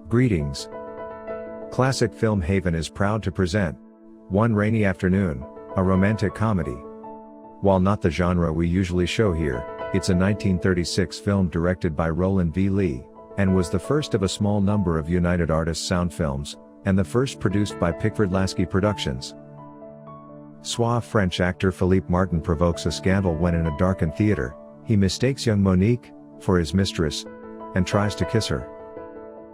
Greetings. Classic Film Haven is proud to present One Rainy Afternoon, a romantic comedy. While not the genre we usually show here, it's a 1936 film directed by Rowland V, and was the first of a small number of United Artists sound films, and the first produced by Pickford Lasky Productions. Suave French actor Philippe Martin provokes a scandal when in a darkened theater, he mistakes young Monique for his mistress, and tries to kiss her.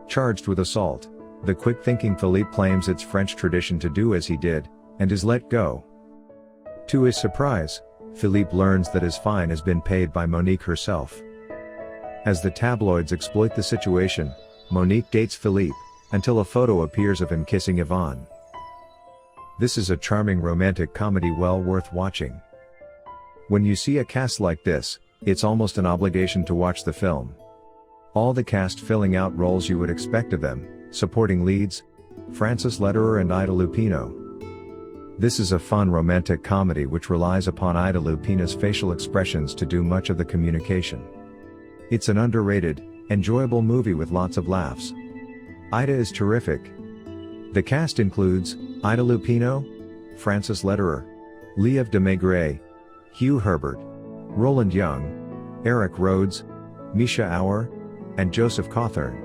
Charged with assault, the quick-thinking Philippe claims it's French tradition to do as he did, and is let go. To his surprise, Philippe learns that his fine has been paid by Monique herself. As the tabloids exploit the situation, Monique dates Philippe, until a photo appears of him kissing Yvonne. This is a charming romantic comedy well worth watching. When you see a cast like this, it's almost an obligation to watch the film. All the cast filling out roles you would expect of them, supporting leads, Francis Lederer and Ida Lupino. This is a fun romantic comedy which relies upon Ida Lupino's facial expressions to do much of the communication. It's an underrated, enjoyable movie with lots of laughs. Ida is terrific. The cast includes Ida Lupino, Francis Lederer, Liev de Maigret, Hugh Herbert, Roland Young, Eric Rhodes, Misha Auer, and Joseph Cawthorne.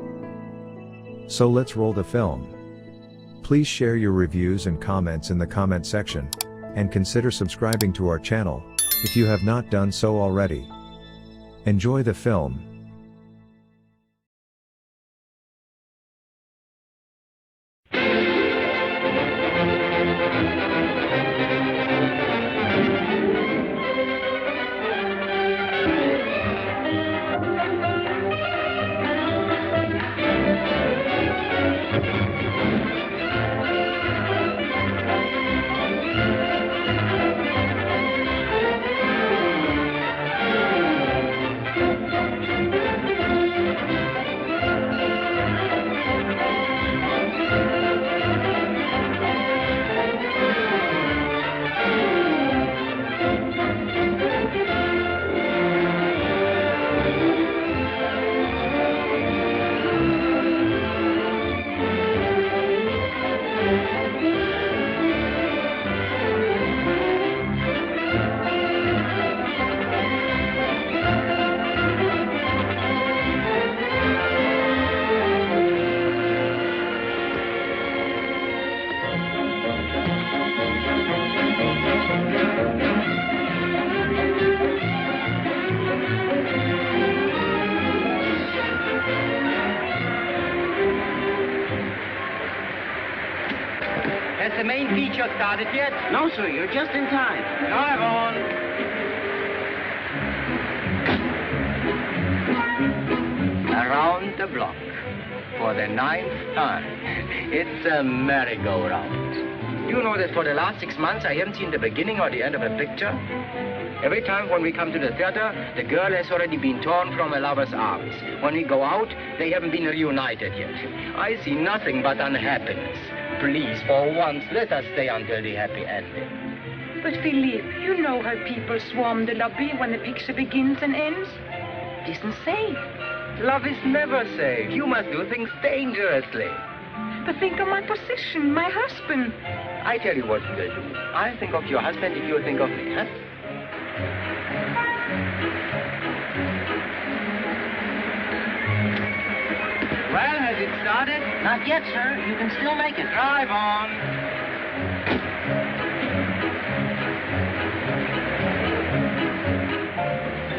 So let's roll the film. Please share your reviews and comments in the comment section, and consider subscribing to our channel, if you have not done so already. Enjoy the film. The main feature started yet? No, sir, you're just in time. Drive on. Around the block for the 9th time. It's a merry-go-round. You know that for the last 6 months I haven't seen the beginning or the end of a picture? Every time when we come to the theater, the girl has already been torn from her lover's arms. When we go out, they haven't been reunited yet. I see nothing but unhappiness. Please, for once, let us stay until the happy ending. But, Philippe, you know how people swarm the lobby when the picture begins and ends. It isn't safe. Love is never safe. You must do things dangerously. But think of my position, my husband. I tell you what we'll do. I'll think of your husband if you think of me, huh? Well, has it started? Not yet, sir. You can still make it. Drive on.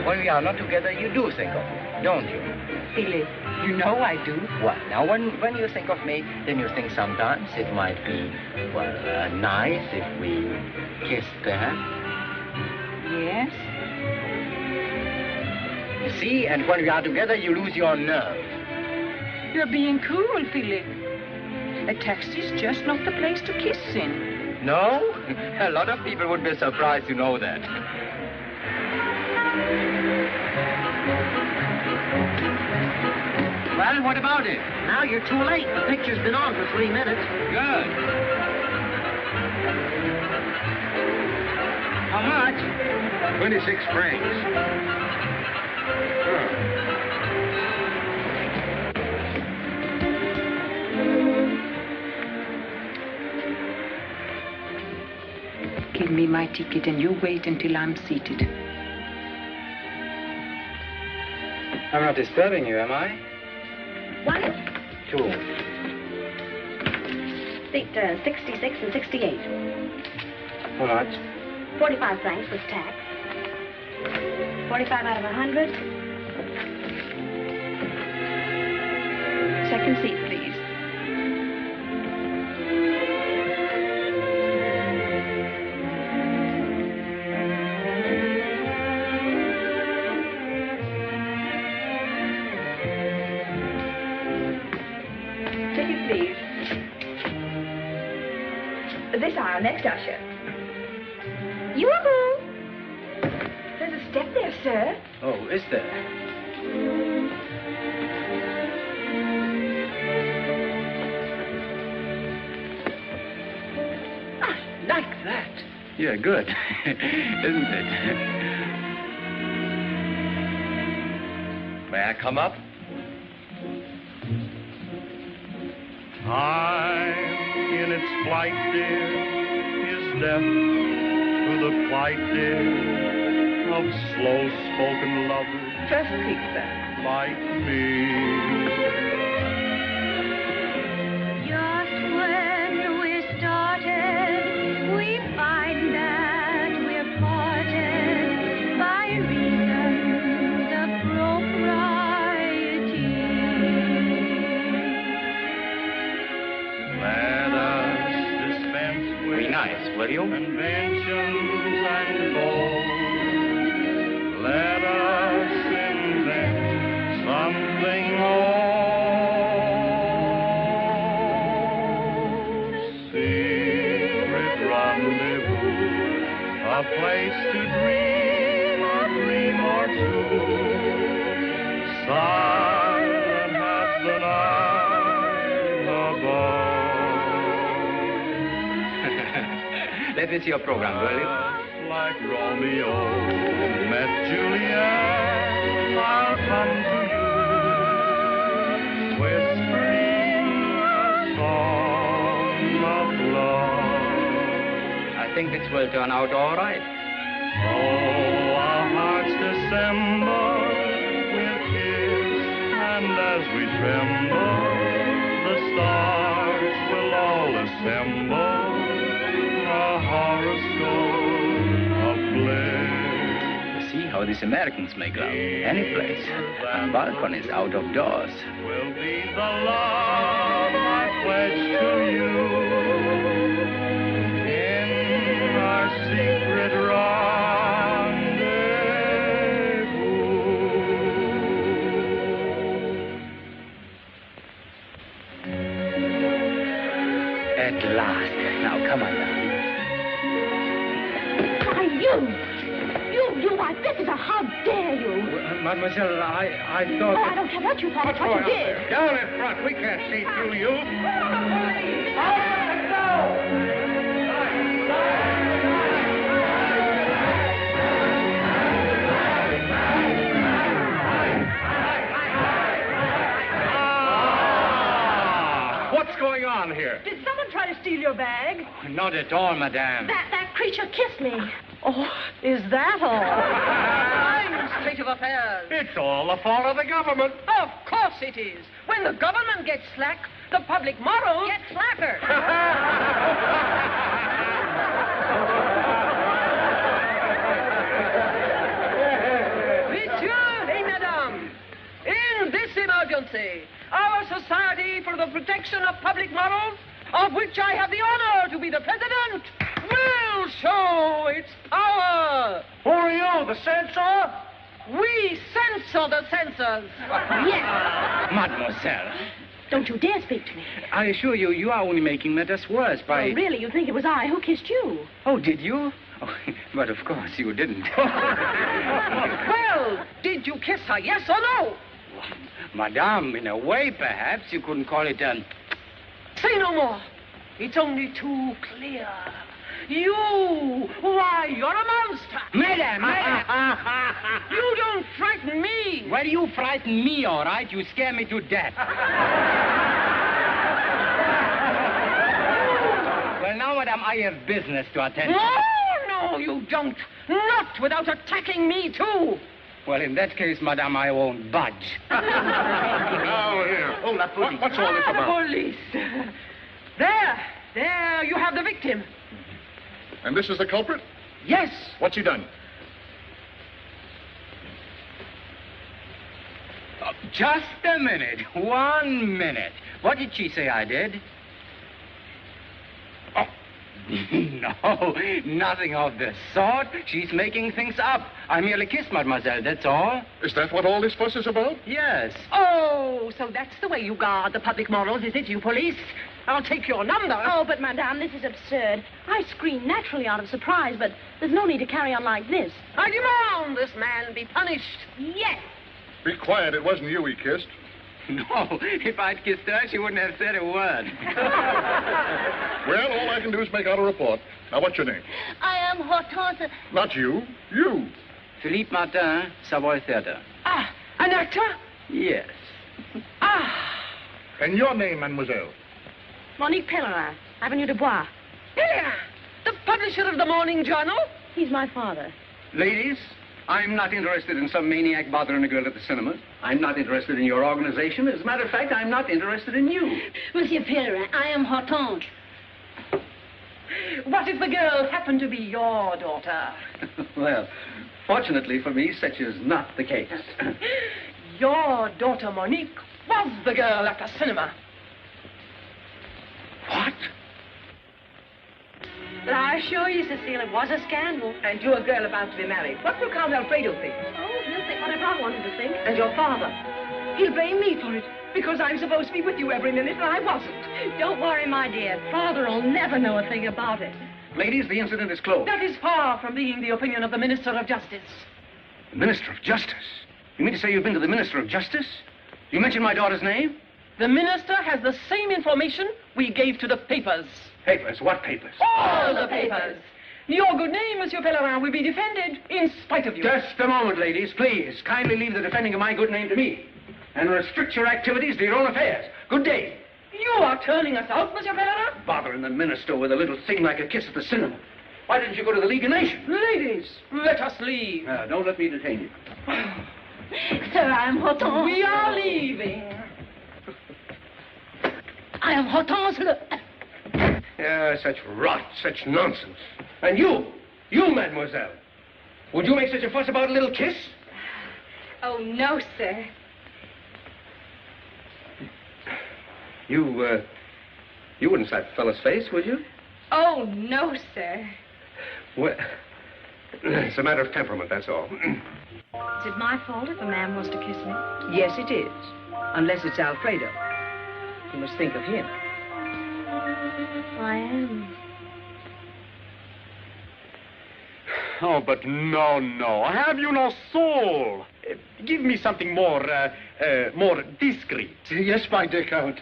When we are not together, you do think of me, don't you? Philippe, you know I do. Well, now, when you think of me, then you think sometimes it might be, well, nice if we kissed, perhaps. Yes? You see, and when we are together, you lose your nerve. You're being cruel, Philippe. A taxi's just not the place to kiss in. No? A lot of people would be surprised to know that. Well, what about it? Now you're too late. The picture's been on for 3 minutes. Good. How much? 26 francs. me my ticket and you wait until I'm seated. I'm not disturbing you, am I? 1, 2. seat 66 and 68. How much? 45 francs with tax. 45 out of 100. Second seat, please. Ticket, please. This aisle, next usher. Yoo-hoo! There's a step there, sir. Oh, is there? I like that. Yeah, good. Isn't it? May I come up? Time in its flight, dear, is death to the plight, dear, of slow-spoken lovers Just keep that. like me. Just when we're started, we find that we're parted by reasons of propriety. Let us dispense with Be nice, will you? conventions and goals. Let us invent something old. Secret rendezvous, a place to dream a dream or two. Silent as the night above. Let me see your program, will you? Like Romeo met Juliet, I'll come to you, whispering a song of love. I think this will turn out all right. Oh, our hearts dissemble, we'll kiss, and as we tremble, the stars will all assemble. A horoscope of bliss. See how these Americans make love. Any place. On balconies, out of doors. Will be the love I pledge to you in our secret rendezvous. At last. Now, come on down. Why, you, why, visitor, how dare you? Mademoiselle, I Oh, thought... I don't care what you thought, it's what you did. Down in front, we can't see through you. What's going on here? Did someone try to steal your bag? Not at all, madame. That creature kissed me. Oh, is that all? Fine state of affairs. It's all the fault of the government. Of course it is. When the government gets slack, the public morals get slacker. Monsieur et Madame, in this emergency, our Society for the Protection of Public Morals, of which I have the honor to be the president, will show its power. Who are you, the censor? We censor the censors. Yes. Mademoiselle, Don't you dare speak to me. I assure you, you are only making matters worse by... Oh, really, you think it was I who kissed you? Oh, did you? Oh, but of course you didn't. Well, did you kiss her, yes or no? Madame, in a way, perhaps, you couldn't call it an... Say no more. It's only too clear. You, why, you're a monster. Madame! You don't frighten me. Well, you frighten me, all right. You scare me to death. Well, now, madame, I have business to attend to. No, no, No, you don't. Not without attacking me, too. Well, in that case, madame, I won't budge. Now, here. Oh, la police. What's all this The about? police. There, you have the victim. And this is the culprit? Yes. What's he done? Just a minute. 1 minute. What did she say I did? Oh, no, nothing of the sort. She's making things up. I merely kissed mademoiselle, that's all. Is that what all this fuss is about? Yes. Oh, so that's the way you guard the public morals, is it, you police? I'll take your number. Oh, but, madame, this is absurd. I screamed naturally out of surprise, but there's no need to carry on like this. I demand this man be punished. Yes. Be quiet. It wasn't you he kissed. No, if I'd kissed her, she wouldn't have said a word. Well, all I can do is make out a report. Now, what's your name? I am Hortense. Not you. You. Philippe Martin, Savoy Theatre. Ah, an actor? Yes. Ah, And your name, mademoiselle? Monique Pellerin, Avenue de Bois. here, the publisher of the Morning Journal. He's my father. Ladies, I'm not interested in some maniac bothering a girl at the cinema. I'm not interested in your organization. As a matter of fact, I'm not interested in you. Monsieur Pellerin, I am Hortense. What if the girl happened to be your daughter? Well, fortunately for me, such is not the case. Your daughter Monique was the girl at the cinema. What? But I assure you, Cecile, it was a scandal. And you're a girl about to be married. What will Count Alfredo think? Oh, he'll think whatever I want him to think. And your father? He'll blame me for it, because I'm supposed to be with you every minute, and I wasn't. Don't worry, my dear. Father'll never know a thing about it. Ladies, the incident is closed. That is far from being the opinion of the Minister of Justice. Minister of Justice? You mean to say you've been to the Minister of Justice? You mentioned my daughter's name? The Minister has the same information we gave to the papers. Papers? What papers? All the papers. Your good name, Monsieur Pellerin, will be defended in spite of you. Just a moment, ladies, please. Kindly leave the defending of my good name to me. And restrict your activities to your own affairs. Good day. You are turning us out, Monsieur Pellerin? Bothering the minister with a little thing like a kiss at the cinema. Why didn't you go to the League of Nations? Ladies, let us leave. Don't let me detain you. Sir, I am Hortense. We are leaving. I am Hortense. Such rot, such nonsense. And you, mademoiselle, would you make such a fuss about a little kiss? Oh, no, sir. You wouldn't slap a fellow's face, would you? Oh, no, sir. Well, it's a matter of temperament, that's all. Is it my fault if a man wants to kiss me? Yes, it is. Unless it's Alfredo. You must think of him. I am. Oh, but no. Have you no soul? Give me something more discreet. Yes, my dear Count.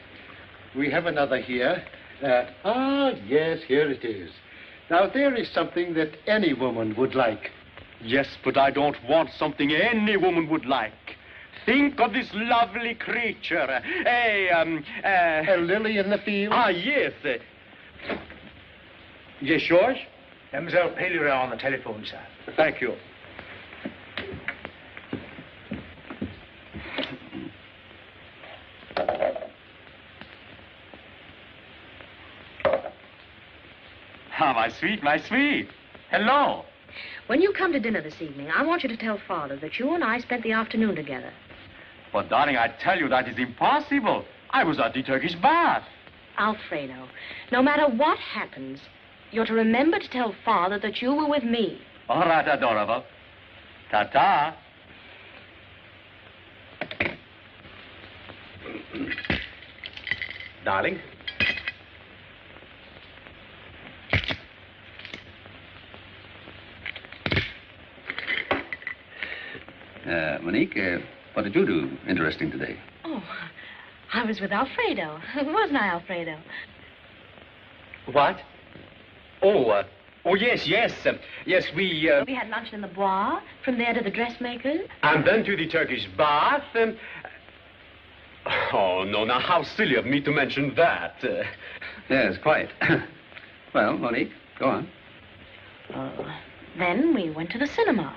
We have another here. Yes, here it is. Now, there is something that any woman would like. Yes, but I don't want something any woman would like. Think of this lovely creature. A lily in the field? Yes. Yes, George? Mademoiselle Pellerin on the telephone, sir. Thank you. Ah, my sweet. Hello. When you come to dinner this evening, I want you to tell Father that you and I spent the afternoon together. But, darling, I tell you that is impossible. I was at the Turkish bath. Alfredo, no matter what happens, you're to remember to tell Father that you were with me. All right, adorable. Ta-ta. Darling. Monique, what did you do interesting today? Oh, I was with Alfredo. Wasn't I, Alfredo? What? Oh, yes. Yes, we... We had lunch in the Bois, from there to the dressmaker's. And then to the Turkish bath. Oh, no, now how silly of me to mention that. Yes, quite. Well, Monique, go on. Then we went to the cinema.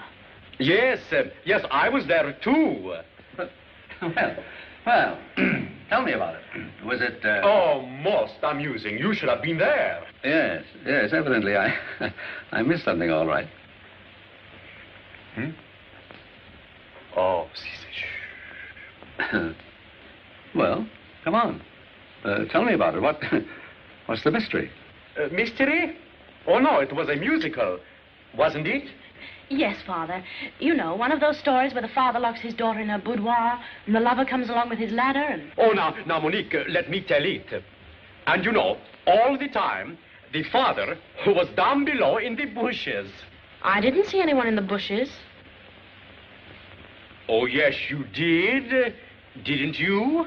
Yes, yes, I was there too. Well, tell me about it. Was it, Oh, most amusing. You should have been there. Yes, evidently I missed something all right. Oh, si, Well, come on. Tell me about it. What's the mystery? mystery? Oh, no, it was a musical, wasn't it? Yes, Father. You know, one of those stories where the father locks his daughter in her boudoir and the lover comes along with his ladder and... Oh, now, Monique, let me tell it. And you know, all the time, the father was down below in the bushes. I didn't see anyone in the bushes. Oh, yes, you did. Didn't you?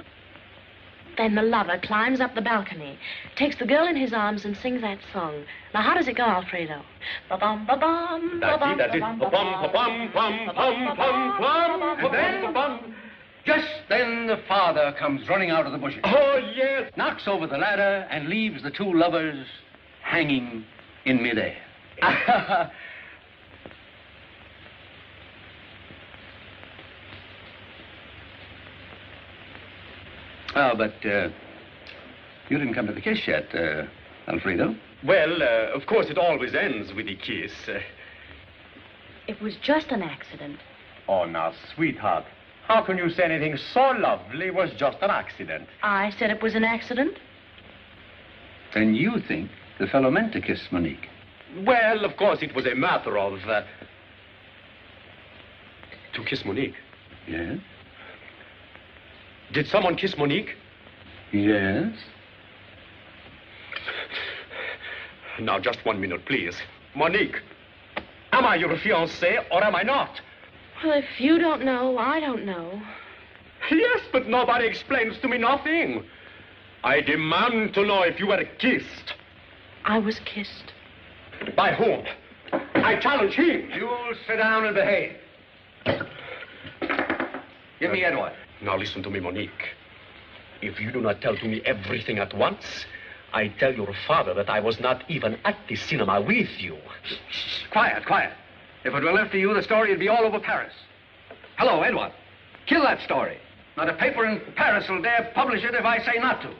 Then the lover climbs up the balcony, takes the girl in his arms and sings that song. Now, how does it go, Alfredo? Ba-bum, ba-bum, ba-bum, That's it. ba-bum, Ba-bum, ba-bum, bum, bum, bum, bum, And then, ba-bum. just then the father comes running out of the bushes. Oh, yes. Knocks over the ladder and leaves the two lovers hanging in midair. Oh, but you didn't come to the kiss yet, Alfredo. Well, of course, it always ends with a kiss. It was just an accident. Oh, now, sweetheart, how can you say anything so lovely was just an accident? I said it was an accident. Then you think the fellow meant to kiss Monique? Well, of course, it was a matter of... To kiss Monique? Yes. Did someone kiss Monique? Yes. Now, just 1 minute, please. Monique, am I your fiancé or am I not? Well, if you don't know, I don't know. Yes, but nobody explains to me nothing. I demand to know if you were kissed. I was kissed. By whom? I challenge him. You'll sit down and behave. Give me Edward. Now listen to me, Monique. If you do not tell to me everything at once, I tell your father that I was not even at the cinema with you. Shh, quiet, quiet. If it were left to you, the story would be all over Paris. Hello, Edward. Kill that story. Not a paper in Paris will dare publish it if I say not to.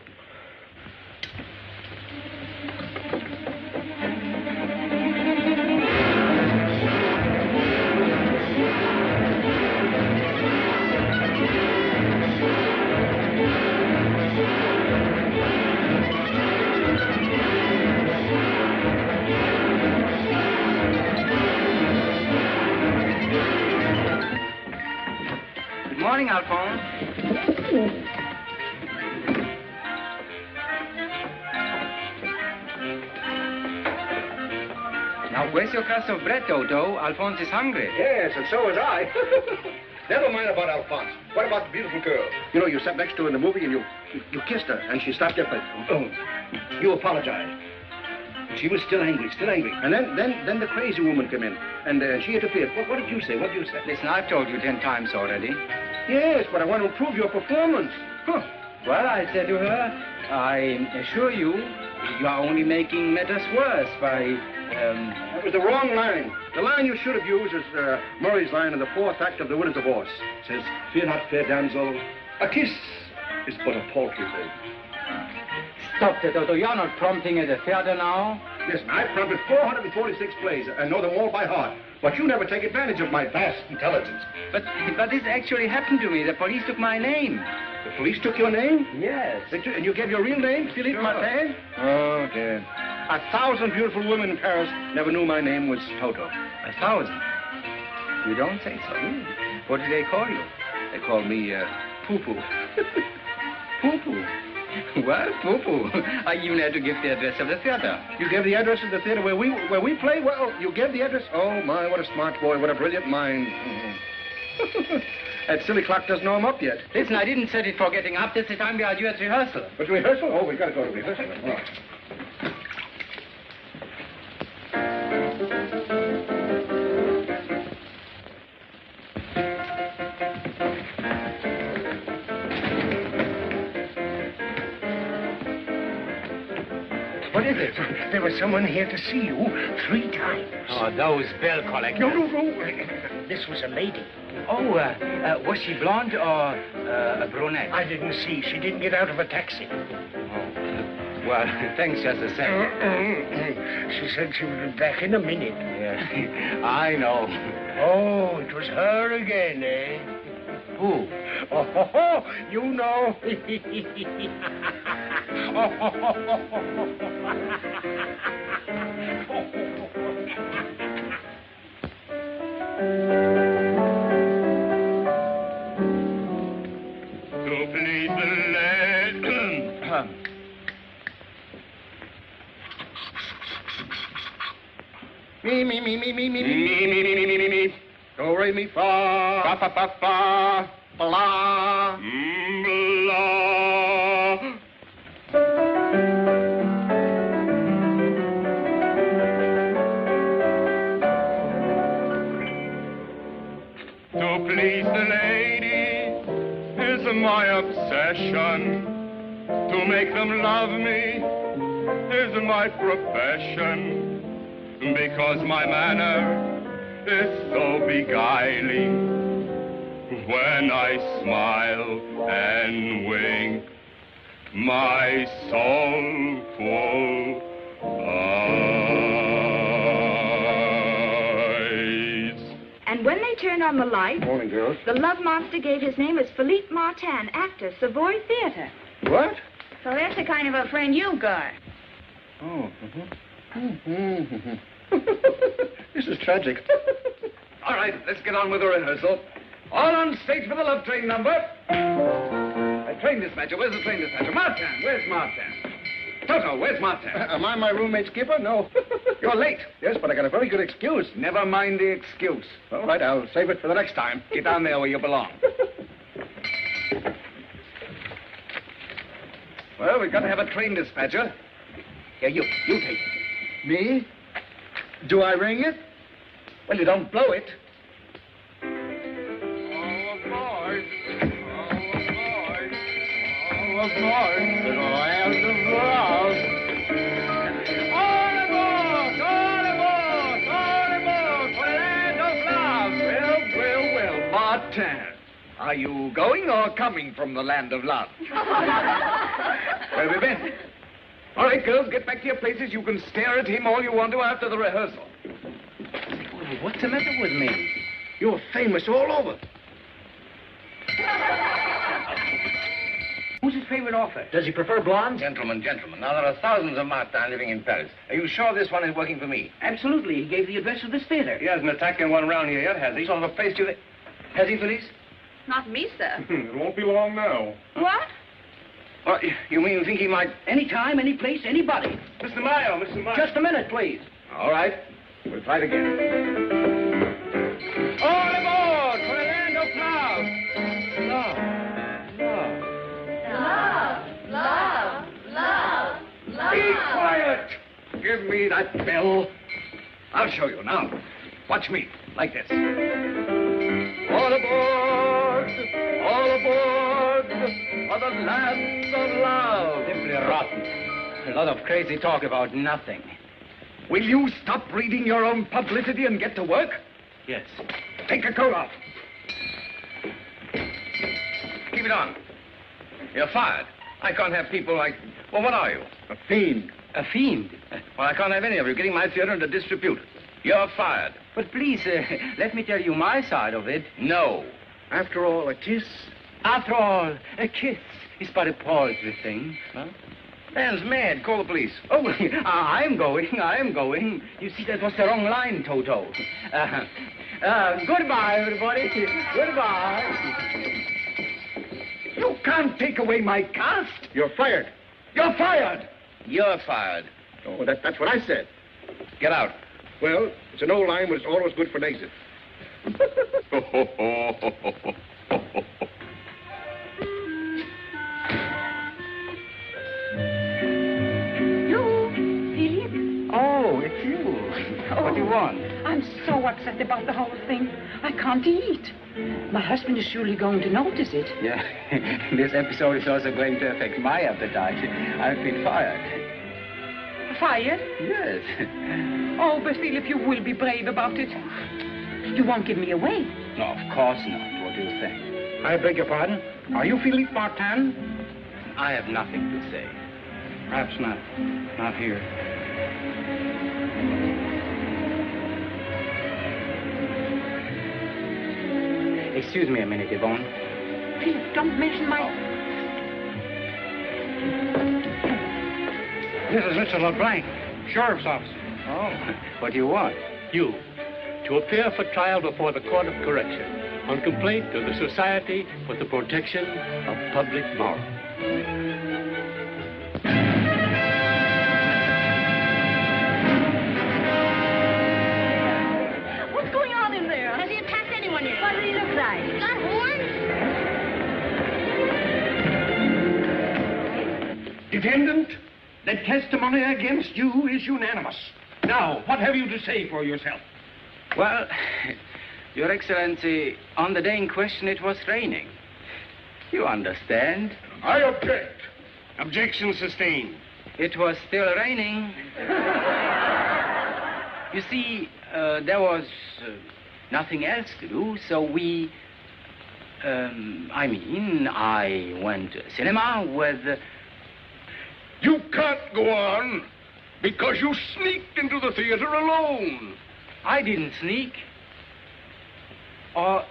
Good morning, Alphonse. Now, where's your crust of bread, Toto? Alphonse is hungry. Yes, and so was I. Never mind about Alphonse. What about the beautiful girl? You know, you sat next to her in the movie and you kissed her, and she stopped your face. Oh, you apologized. She was still angry, still angry. And then the crazy woman came in, and she interfered. What did you say? What did you say? Listen, I've told you 10 times already. Yes, but I want to improve your performance. Huh. Well, I said to her, I assure you, you are only making matters worse by, That was the wrong line. The line you should have used is Murray's line in the 4th act of The Winter's Divorce. It says, "Fear not, fair damsel, a kiss is but a paltry thing." Stop it, Toto. You're not prompting at the theater now. Listen, I've prompted 446 plays. I know them all by heart. But you never take advantage of my vast intelligence. But this actually happened to me. The police took my name. The police took your name? Yes. And you gave your real name, Philippe Martin? Oh, dear. 1,000 beautiful women in Paris never knew my name was Toto. 1,000? You don't say so. What do they call you? They call me, Poo-Poo. Poo-Poo. Well, Poo-Poo. I even had to give the address of the theater. You gave the address of the theater where we play? Well, you gave the address? Oh, my, what a smart boy. What a brilliant mind. That silly clock doesn't know I'm up yet. Listen, I didn't set it for getting up. This is the time we are due at rehearsal. But rehearsal? Oh, we've got to go to rehearsal. Oh. What is it? There was someone here to see you 3 times. Oh, those bill collectors. No. This was a lady. Oh, was she blonde or a brunette? I didn't see. She didn't get out of a taxi. Oh, well, thanks just the same. She said she would be back in a minute. Yeah, I know. Oh, it was her again, eh? Who? Oh, you know. To please the lady. Me. Do, re, mi, fa. Fa. Blah. Blah. To please the lady is my obsession. To make them love me is my profession. Because my manner is so beguiling. When I smile and wink, my soulful eyes. And when they turned on the light, Morning, girls. the love monster gave his name as Philippe Martin, actor, Savoy Theater. What? So that's the kind of a friend you've got. Oh. This is tragic. All right, let's get on with the rehearsal. All on stage for the love train number. Train dispatcher, where's the train dispatcher? Martin, where's Martin? Toto, where's Martin? Am I my roommate, Skipper? No. You're late. Yes, but I got a very good excuse. Never mind the excuse. All right, I'll save it for the next time. Get down there where you belong. Well, we've got to have a train dispatcher. Here, you take it. Me? Do I ring it? Well, you don't blow it. All aboard, to the land of love. All aboard for the land of love. Well, Martin. Are you going or coming from the land of love? Where have you been? All right, girls, get back to your places. You can stare at him all you want to after the rehearsal. What's the matter with me? You're famous all over. Who's his favorite author? Does he prefer blondes? Gentlemen. Now, there are thousands of Martin living in Paris. Are you sure this one is working for me? Absolutely. He gave the address of this theater. He hasn't attacked anyone around here yet, has he? Sort of a face to the... Has he, Felice? Not me, sir. It won't be long now. What? Well, you mean you think he might... Any time, any place, anybody. Mr. Mayo. Just a minute, please. All right. We'll try it again. All aboard for the land of love. Love. Be quiet! Give me that bell. I'll show you now. Watch me, like this. All aboard for the land of love. Simply rotten. A lot of crazy talk about nothing. Will you stop reading your own publicity and get to work? Yes. Take your coat off. Keep it on. You're fired. I can't have people like... Well, what are you? A fiend. A fiend? Well, I can't have any of you getting my theater into disrepute. You're fired. But please, let me tell you my side of it. No. After all, a kiss? After all, a kiss is but a paltry thing. Huh? Man's mad. Call the police. Oh, I'm going. You see, that was the wrong line, Toto. Goodbye, everybody. Goodbye. You can't take away my cast. You're fired. You're fired. You're fired. Oh, that's what I said. Get out. Well, it's an old line, but it's always good for an exit. Oh, it's you. What do you want? I'm so upset about the whole thing. I can't eat. My husband is surely going to notice it. Yeah, this episode is also going to affect my appetite. I've been fired. Fired? Yes. Oh, but Philip, you will be brave about it. You won't give me away. No, of course not. What do you think? I beg your pardon? Are you Philippe Martin? I have nothing to say. Perhaps not. Not here. Excuse me a minute, Yvonne. Philip, don't mention my... This is Mr. LeBlanc, Sheriff's Officer. Oh, what do you want? You, to appear for trial before the Court of Correction on complaint of the Society for the Protection of Public Morals. What's going on in there? Has he attacked anyone yet? What does he look like? He's got horns? Defendant, the testimony against you is unanimous. Now, what have you to say for yourself? Well, Your Excellency, on the day in question, it was raining. You understand? I object. Objection sustained. It was still raining. You see, there was nothing else to do, so I went to cinema with... You can't go on because you sneaked into the theater alone. I didn't sneak. Or,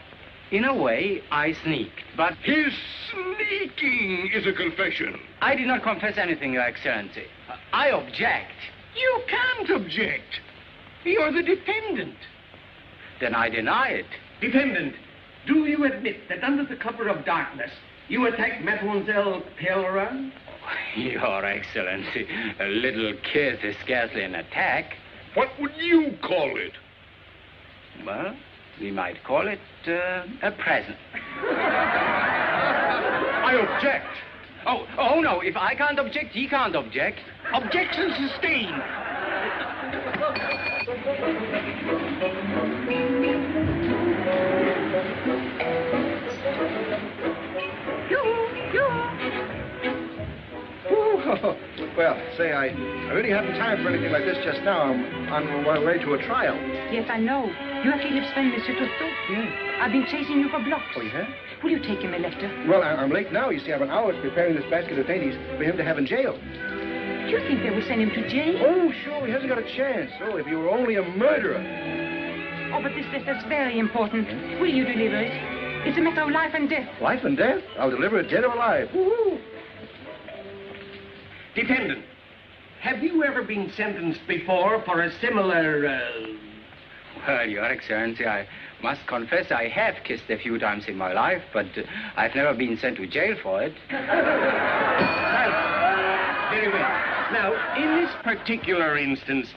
in a way, I sneaked, but... His sneaking is a confession. I did not confess anything, Your Excellency. I object. You can't object. You're the defendant. Then I deny it. Defendant, do you admit that under the cover of darkness, you attacked Mademoiselle Lederer? Your Excellency, a little kiss is scarcely an attack. What would you call it? Well, we might call it a present. I object. Oh, no, if I can't object, he can't object. Objection sustained. Well, say, I really haven't time for anything like this just now. I'm on my way to a trial. Yes, I know. You are Philippe's friend, Monsieur Tourteau. Yeah. I've been chasing you for blocks. Oh, yeah? Will you take him a letter? Well, I'm late now. You see, I have an hour preparing this basket of dainties for him to have in jail. Do you think they will send him to jail? Oh, sure. He hasn't got a chance. Oh, if he were only a murderer. Oh, but this letter's very important. Will you deliver it? It's a matter of life and death. Life and death? I'll deliver it dead or alive. Woo-hoo. Defendant, have you ever been sentenced before for a similar, Well, Your Excellency, I must confess I have kissed a few times in my life, but I've never been sent to jail for it. Very well. Now, in this particular instance,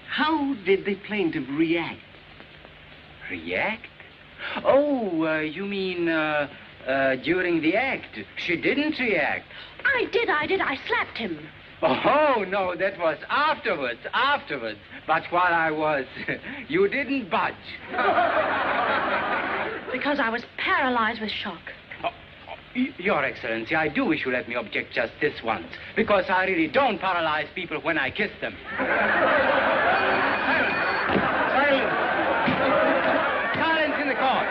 how did the plaintiff react? React? Oh, you mean, during the act. She didn't react. I did. I slapped him. Oh, no, that was afterwards. But while I was, you didn't budge. Because I was paralyzed with shock. Your Excellency, I do wish you let me object just this once, because I really don't paralyze people when I kiss them. Silence! Silence in the court.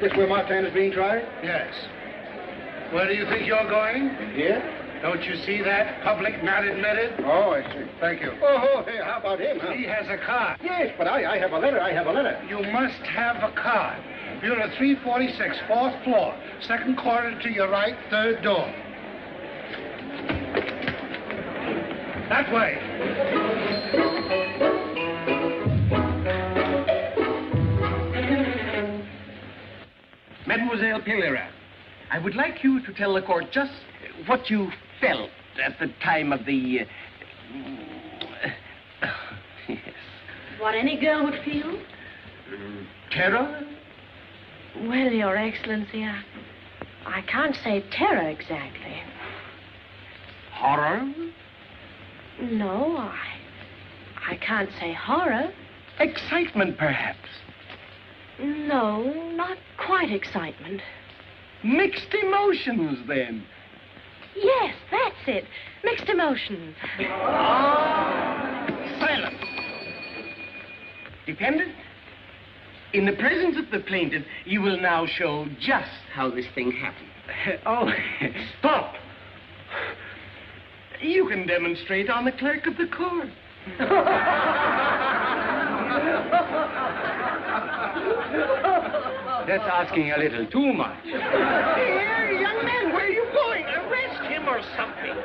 This where Martin is being tried? Yes. Where do you think you're going? Here? Don't you see that? Public not admitted? Oh, I see. Thank you. Oh, hey, how about him, huh? He has a card. Yes, but I have a letter. You must have a card. You're at 346, 4th floor. Second corner to your right, third door. That way. Mademoiselle Lederer, I would like you to tell the court just what you felt at the time of the... yes. What any girl would feel? Terror? Well, Your Excellency, I can't say terror exactly. Horror? No, can't say horror. Excitement, perhaps. No, not quite excitement. Mixed emotions, then. Yes, that's it. Mixed emotions. Silence. Dependent, in the presence of the plaintiff, you will now show just how this thing happened. Oh, Stop! You can demonstrate on the clerk of the court. That's asking a little too much. Here, young man, where are you going? Arrest him or something.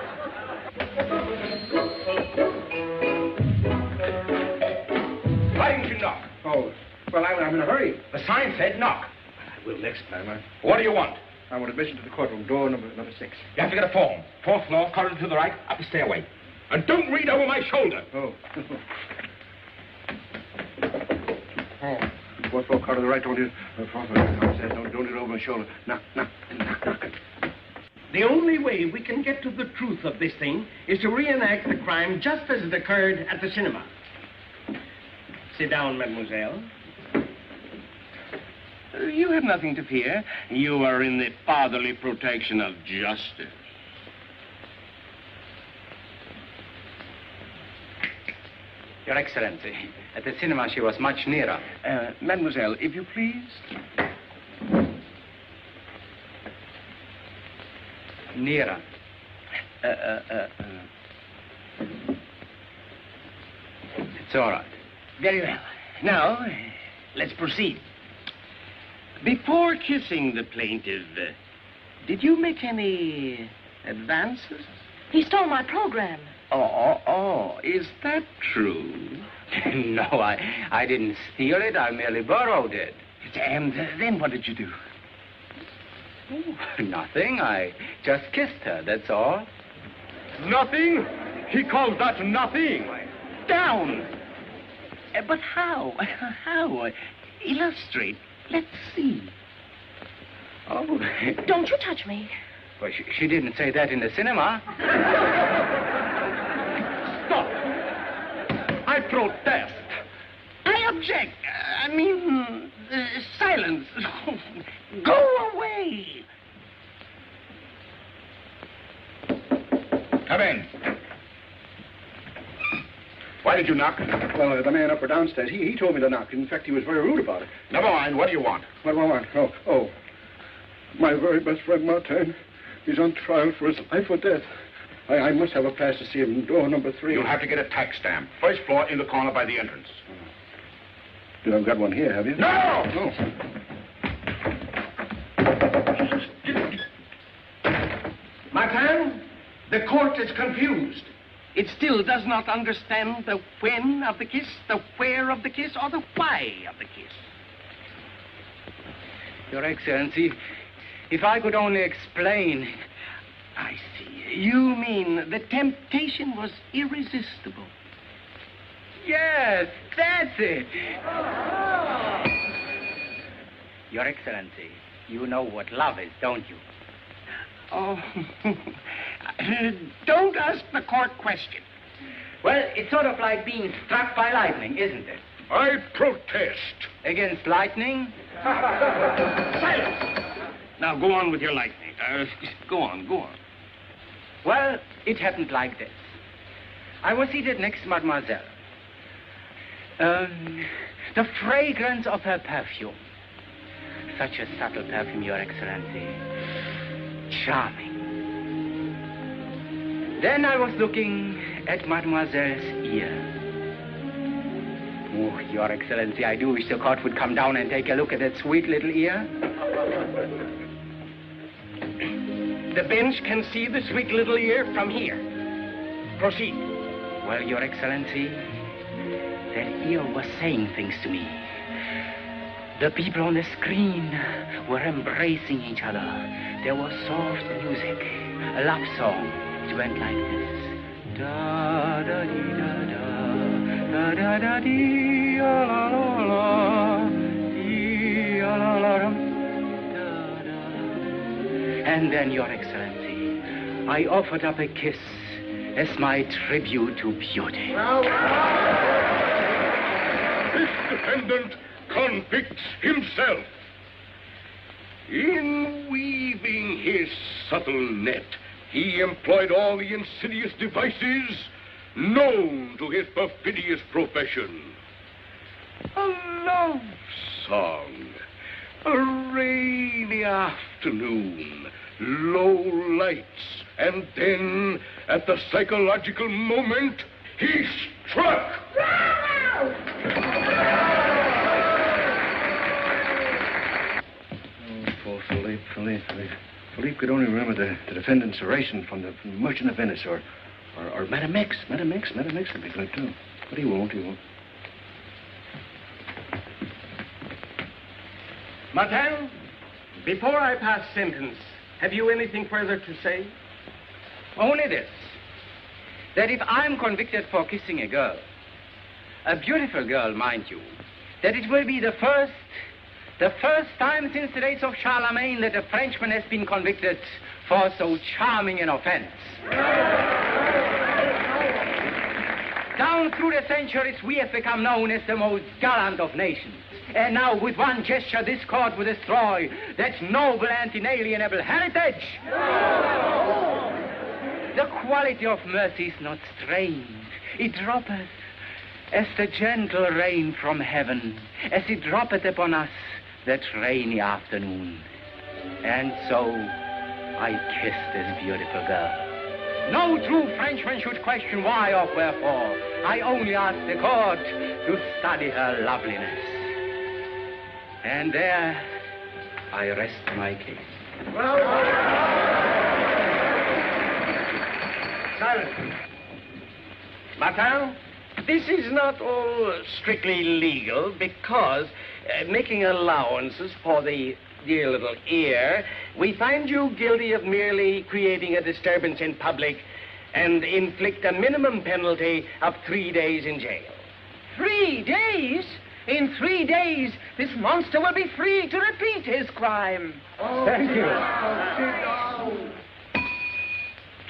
Why didn't you knock? Oh, well, I'm in a hurry. The sign said knock. I will next time. What do you want? I want admission to the courtroom, door number 6. You have to get a form. 4th floor, corridor to the right, up the stairway. And don't read over my shoulder. Oh. Oh. 4th floor, corridor to the right, don't you? 4th floor, don't read over my shoulder. Knock. The only way we can get to the truth of this thing is to reenact the crime just as it occurred at the cinema. Sit down, mademoiselle. You have nothing to fear. You are in the fatherly protection of justice. Your Excellency, at the cinema she was much nearer. Mademoiselle, if you please. Nearer. It's all right. Very well. Now, let's proceed. Before kissing the plaintiff, did you make any advances? He stole my program. Oh, is that true? No, I didn't steal it. I merely borrowed it. And then what did you do? Oh, nothing. I just kissed her, that's all. Nothing? He calls that nothing. Down! But how? How? Illustrate. Let's see. Oh. Don't you touch me. Well, she didn't say that in the cinema. Stop! I protest. I object. Silence. Go away. Come in. Why did you knock? Well, the man up or downstairs, he told me to knock. In fact, he was very rude about it. Never mind. What do you want? What do I want? Oh. My very best friend, Martin, he's on trial for his life or death. I must have a pass to see him. Door number 3. You'll have to get a tax stamp. 1st floor in the corner by the entrance. You haven't got one here, have you? No! Martin, the court is confused. It still does not understand the when of the kiss, the where of the kiss, or the why of the kiss. Your Excellency, if I could only explain. I see. You mean the temptation was irresistible. Yes, that's it. Your Excellency, you know what love is, don't you? Oh, don't ask the court question. Well, it's sort of like being struck by lightning, isn't it? I protest. Against lightning? Silence! Now, go on with your lightning. Go on. Well, it happened like this. I was seated next to Mademoiselle. The fragrance of her perfume. Such a subtle perfume, Your Excellency. Charming. Then I was looking at Mademoiselle's ear. Oh, Your Excellency, I do wish the court would come down and take a look at that sweet little ear. The bench can see the sweet little ear from here. Proceed. Well, Your Excellency, that ear was saying things to me. The people on the screen were embracing each other. There was soft music, a love song. It went like this. Da da dee da da, da da da dee la la la, dee la la la, da da. And then, Your Excellency, I offered up a kiss as my tribute to beauty. defendant convicts himself. In weaving his subtle net, he employed all the insidious devices known to his perfidious profession. A love song, a rainy afternoon, low lights, and then, at the psychological moment, he struck. Oh, poor Philippe. Philippe could only remember the defendant's oration from the Merchant of Venice, or Madame X. Madame X would be good, too. But he won't. Martin, before I pass sentence, have you anything further to say? Only this, that if I'm convicted for kissing a girl, a beautiful girl, mind you, that it will be the first time since the days of Charlemagne that a Frenchman has been convicted for so charming an offense. Down through the centuries, we have become known as the most gallant of nations. And now, with one gesture, this court will destroy that noble and inalienable heritage. The quality of mercy is not strange. It droppeth as the gentle rain from heaven, as it droppeth upon us that rainy afternoon. And so, I kissed this beautiful girl. No true Frenchman should question why or wherefore. I only ask the court to study her loveliness. And there, I rest my case. Silence. Martin, this is not all strictly legal because, making allowances for the dear little ear, we find you guilty of merely creating a disturbance in public and inflict a minimum penalty of 3 days in jail. 3 days? In 3 days, this monster will be free to repeat his crime. Oh, thank you.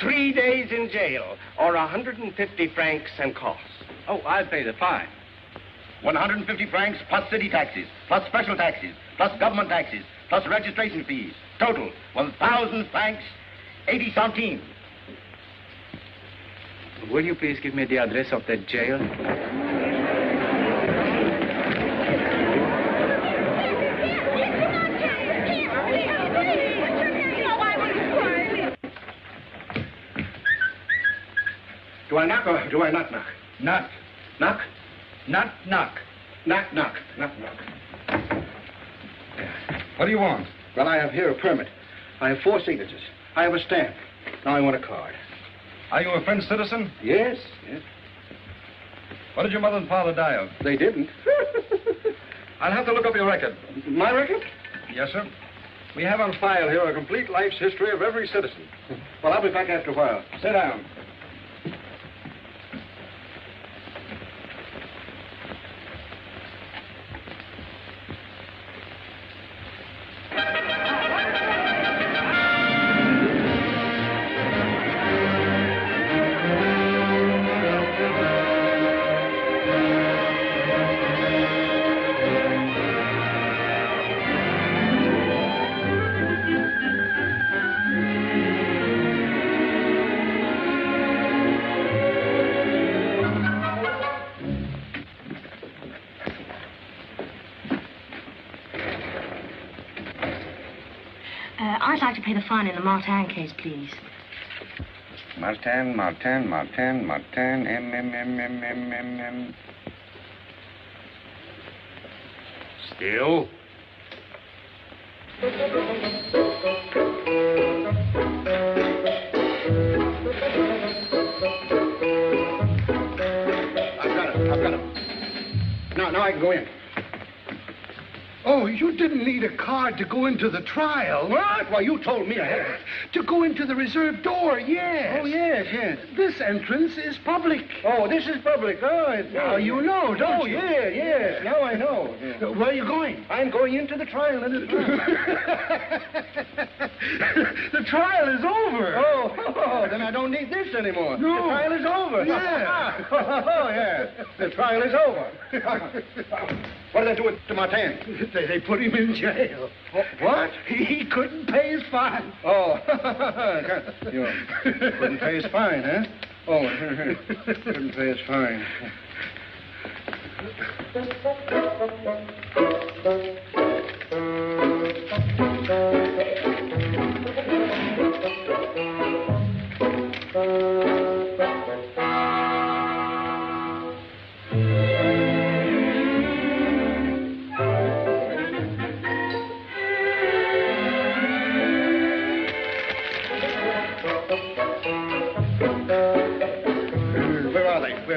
3 days in jail, or 150 francs and costs. Oh, I'll pay the fine. 150 francs plus city taxes, plus special taxes, plus government taxes, plus registration fees. Total, 1,000 francs, 80 centimes. Will you please give me the address of that jail? Do I knock or do I not knock? Knock. Knock? Knock, knock. Knock, knock. Knock, knock. What do you want? Well, I have here a permit. I have 4 signatures. I have a stamp. Now I want a card. Are you a French citizen? Yes. What did your mother and father die of? They didn't. I'll have to look up your record. My record? Yes, sir. We have on file here a complete life's history of every citizen. Well, I'll be back after a while. Sit down. I'd like to pay the fine in the Martin case, please. Martin, M. Still? I've got it. Now I can go in. Oh, you didn't need a card to go into the trial. What? Why, you told me I had. To go into the reserved door, yes. Oh, yes, yes. This entrance is public. Oh, this is public. Oh, Now you know, don't you? Yes. Now I know. Where are you going? I'm going into the trial. The trial is over. Oh, then I don't need this anymore. No. The trial is over. Yeah. Oh, yeah. The trial is over. What did they do to Martin? They put him in jail. What? He couldn't pay his fine. Oh, you couldn't pay his fine, huh? Oh, couldn't pay his fine.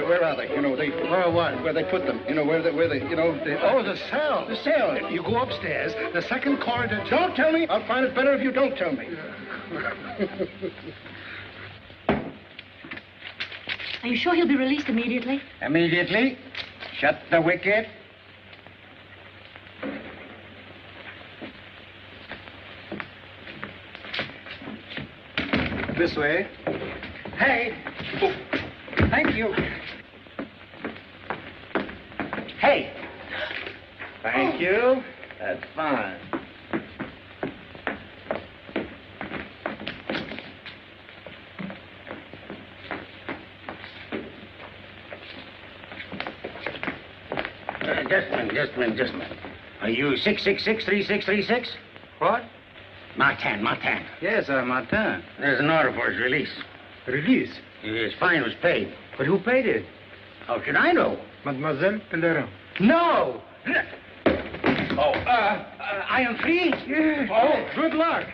Where are they? You know, Where what? where they put them. You know, where they Oh, the cell. The cell. You go upstairs, the second corridor. Don't tell me. I'll find it better if you don't tell me. Are you sure he'll be released immediately? Immediately. Shut the wicket. This way. Hey. Oh, thank you. Hey. Thank you. That's fine. Just a minute. Are you 666-3636? What? Martin. Yes, Martin. There's an order for his release. Release? His fine was paid. But who paid it? How should I know? Mademoiselle Lederer. No! Oh, I am free? Yes. Oh, good luck.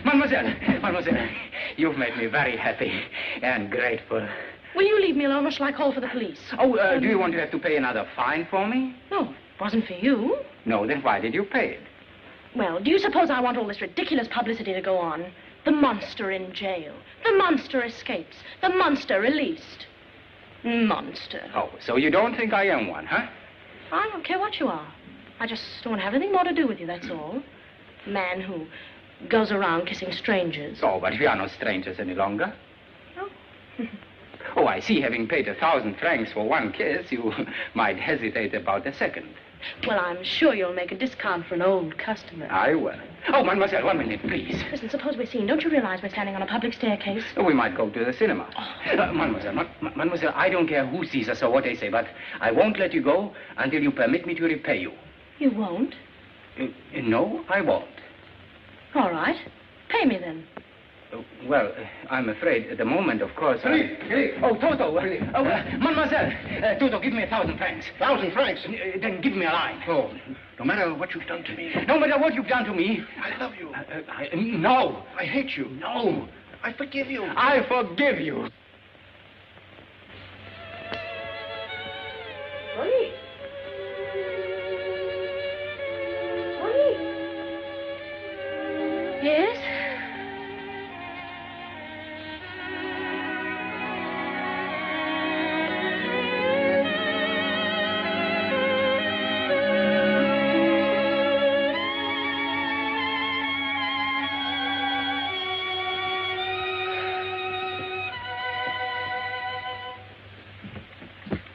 Mademoiselle, you've made me very happy and grateful. Will you leave me alone, or shall I call for the police? Oh, do you want to have to pay another fine for me? No, it wasn't for you. No, then why did you pay it? Well, do you suppose I want all this ridiculous publicity to go on? The monster in jail. The monster escapes. The monster released. Monster. Oh, so you don't think I am one, huh? I don't care what you are. I just don't want to have anything more to do with you, that's all. A man who goes around kissing strangers. Oh, but we are not strangers any longer. Oh. Oh, I see. Having paid 1,000 francs for one kiss, you might hesitate about a second. Well, I'm sure you'll make a discount for an old customer. I will. Oh, mademoiselle, 1 minute, please. Listen, suppose we're seen. Don't you realize we're standing on a public staircase? We might go to the cinema. Mademoiselle, I don't care who sees us or what they say, but I won't let you go until you permit me to repay you. You won't? No, I won't. All right. Pay me then. Well, I'm afraid at the moment, of course. Philippe. Oh, Toto. Mademoiselle. Toto, give me 1,000 francs. 1,000 francs? Then give me a line. Oh, no matter what you've done to me. No matter what you've done to me. I love you. No. I hate you. No. I forgive you. I forgive you. Monique. Monique. Yes?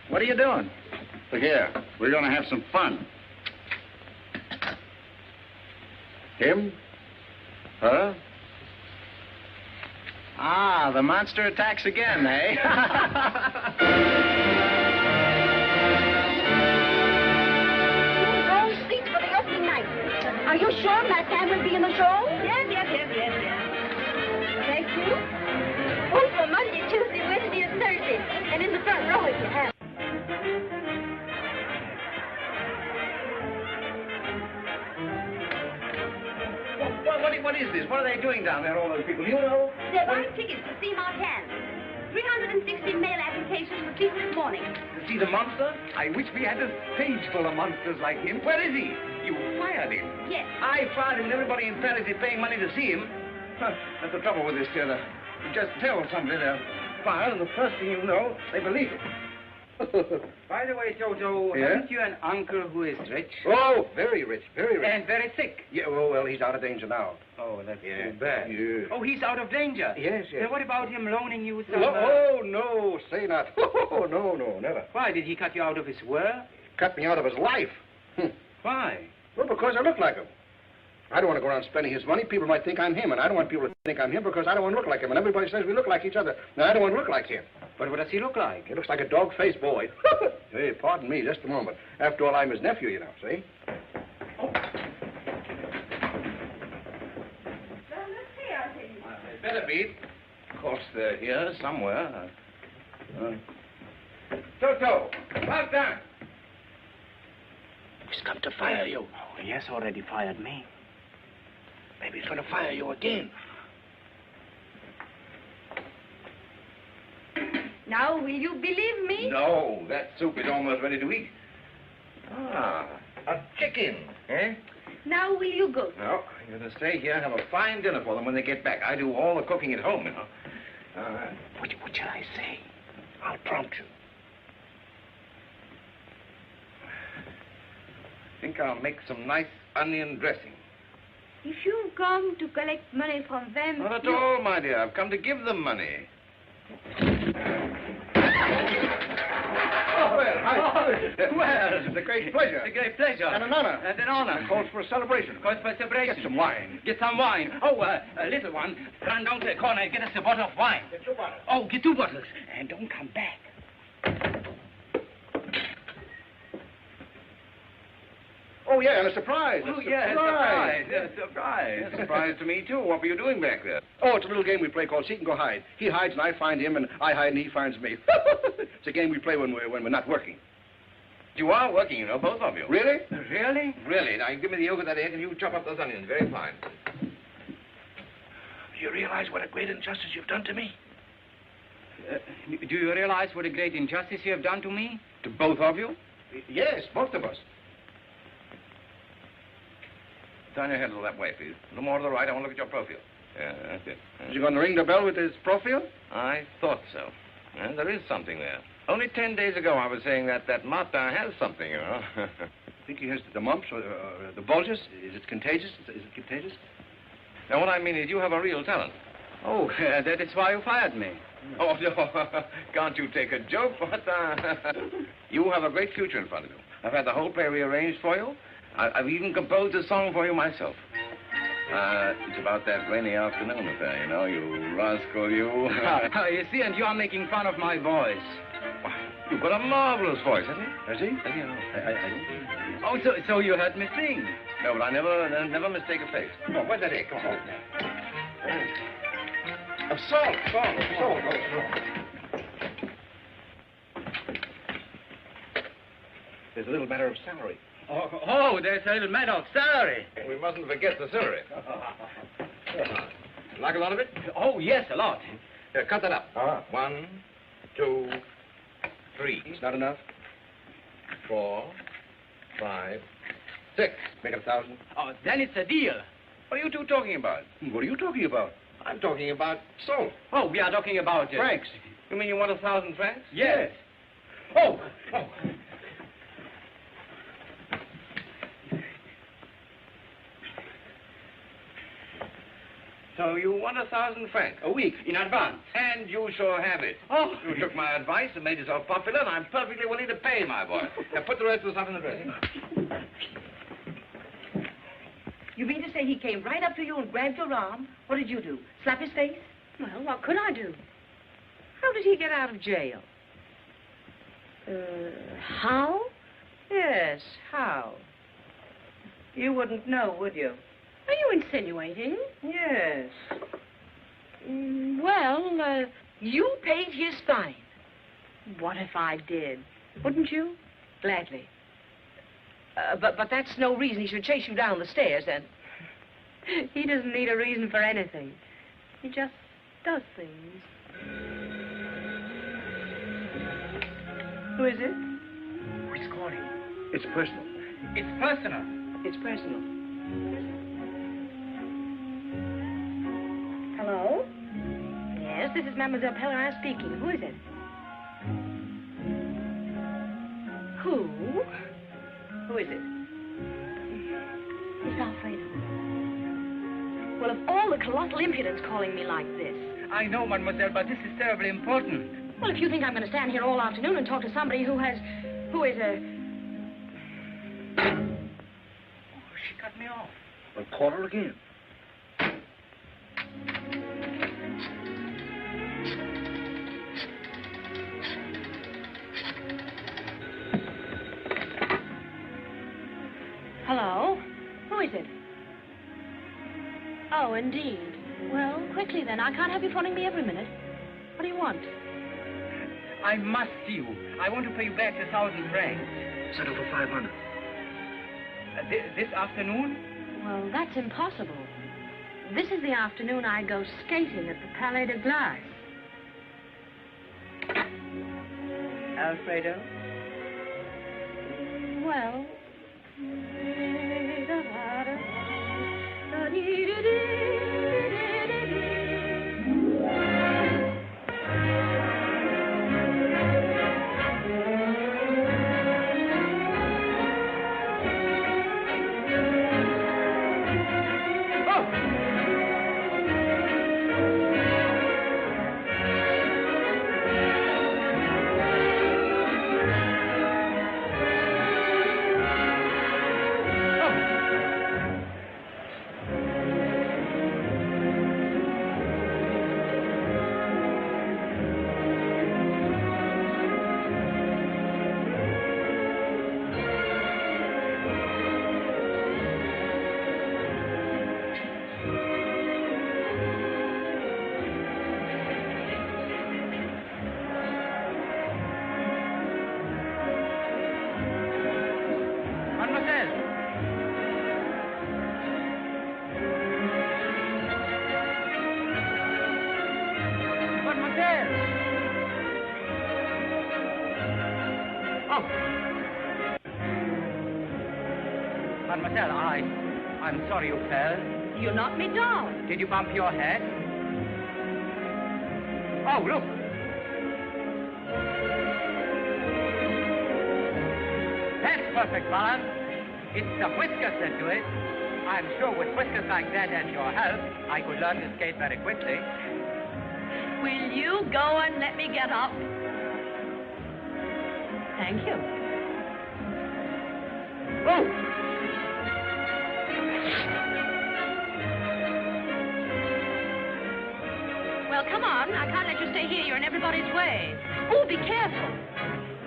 What are you doing? Look here, we're going to have some fun. Him? Her? Ah, the monster attacks again, eh? Wrong seat for the opening night. Are you sure Martin will be in the show? Yes. Thank you. One for Monday, Tuesday, Wednesday, and Thursday. And in the front row if you have. What is this? What are they doing down there, all those people? You know? They're buying tickets to see Martin. $300 360 mail applications received this morning. See the monster? I wish we had a page full of monsters like him. Where is he? You fired him. Yes. I fired him, and everybody in Paris is paying money to see him. That's the trouble with this, you just tell somebody they're fired, and the first thing you know, they believe it. By the way, Toto, Yeah? haven't you an uncle who is rich? Oh, very rich, very rich. And very sick? Yeah, well, he's out of danger now. Oh, that's Yeah. too bad. Yeah. Oh, he's out of danger? Yes, yes. Then what about him loaning you some... Oh, no, say not. Oh, no, never. Why, did he cut you out of his work? Cut me out of his life. Why? Well, because I look like him. I don't want to go around spending his money. People might think I'm him, and I don't want people to think I'm him because I don't want to look like him. And everybody says we look like each other. Now, I don't want to look like him. But what does he look like? He looks like a dog-faced boy. Hey, pardon me, just a moment. After all, I'm his nephew, you know, see? It better be. Of course, they're here somewhere. Toto, Martin! He's come to fire you. Oh, he has already fired me. Maybe he's going to fire you again. Now, will you believe me? No, that soup is almost ready to eat. Ah, a chicken, eh? Now, will you go? No, you're going to stay here and have a fine dinner for them when they get back. I do all the cooking at home, you know. What shall I say? I'll prompt you. I think I'll make some nice onion dressing. If you come to collect money from them... Not at all, my dear. I've come to give them money. Well, it's a great pleasure. A great pleasure. And an honor. And an honor. It calls for a celebration. Calls for a celebration. Get some wine. Get some wine. Oh, a little one. Run down to the corner and get us a bottle of wine. Get 2 bottles. Oh, get 2 bottles. And don't come back. Oh, yeah, and a surprise. Oh, yeah, surprise. Surprise. Yeah, surprise to me, too. What were you doing back there? Oh, it's a little game we play called Seek and Go Hide. He hides and I find him, and I hide and he finds me. It's a game we play when we're not working. You are working, you know, both of you. Really? Really? Really. Now, give me the yolk of that egg and you chop up those onions. Very fine. Do you realize what a great injustice you've done to me? Do you realize what a great injustice you have done to me? To both of you? Yes, both of us. Turn your head a little that way, please. A little more to the right. I want to look at your profile. Yeah, that's it. Is he going to ring the bell with his profile? I thought so. And there is something there. Only 10 days ago, I was saying that Martin has something, you know. Think he has the mumps or the bulges? Is it contagious? Is it contagious? Now, what I mean is you have a real talent. Oh, that is why you fired me. Oh, no. Can't you take a joke, Martin? You have a great future in front of you. I've had the whole play rearranged for you. I've even composed a song for you myself. It's about that rainy afternoon affair, you know, you rascal, you. You see, and you are making fun of my voice. Why, you've got a marvelous voice, hasn't he? Has he? Has he? I don't. Oh, so you heard me sing? No, but I never mistake a face. Oh, where's that egg? Come on. Salt. There's a little matter of salary. Oh, there's a little matter of salary. We mustn't forget the salary. Like a lot of it? Oh, yes, a lot. Here, cut that up. 1, 2, 3. It's not enough. 4, 5, 6. Make it 1,000. Oh, then it's a deal. What are you two talking about? What are you talking about? I'm talking about salt. Oh, we are talking about... Francs. You mean you want 1,000 francs? Yes. Oh. So you want 1,000 francs a week in advance. And you shall have it. Oh. You took my advice and made yourself popular, and I'm perfectly willing to pay, my boy. Now put the rest of the stuff in the dressing. You mean to say he came right up to you and grabbed your arm? What did you do? Slap his face? Well, what could I do? How did he get out of jail? How? Yes, how? You wouldn't know, would you? Are you insinuating? Yes. Well, You paid his fine. what if I did? Wouldn't you? Gladly. But that's no reason he should chase you down the stairs, and... He doesn't need a reason for anything. He just does things. Who is it? He's calling. It's personal. It's personal. It's personal. Hello? Yes, this is Mademoiselle Pellerin speaking. Who is it? Who? Who is it? Miss Alfredo. Well, of all the colossal impudence calling me like this. I know, mademoiselle, but this is terribly important. Well, if you think I'm going to stand here all afternoon and talk to somebody who is a... Oh, she cut me off. Well, call her again. Hello? Who is it? Oh, indeed. Well, quickly then. I can't have you phoning me every minute. What do you want? I must see you. I want to pay you back 1,000 francs. Settle for 500. This afternoon? Well, that's impossible. This is the afternoon I go skating at the Palais de Glace. Alfredo? Well... Mademoiselle, I'm sorry you fell. You knocked me down. Did you bump your head? Oh, look. That's perfect balance. It's the whiskers that do it. I'm sure with whiskers like that and your help, I could learn to skate very quickly. Will you go and let me get up? Thank you. Oh! Well, come on. I can't let you stay here. You're in everybody's way. Oh, be careful.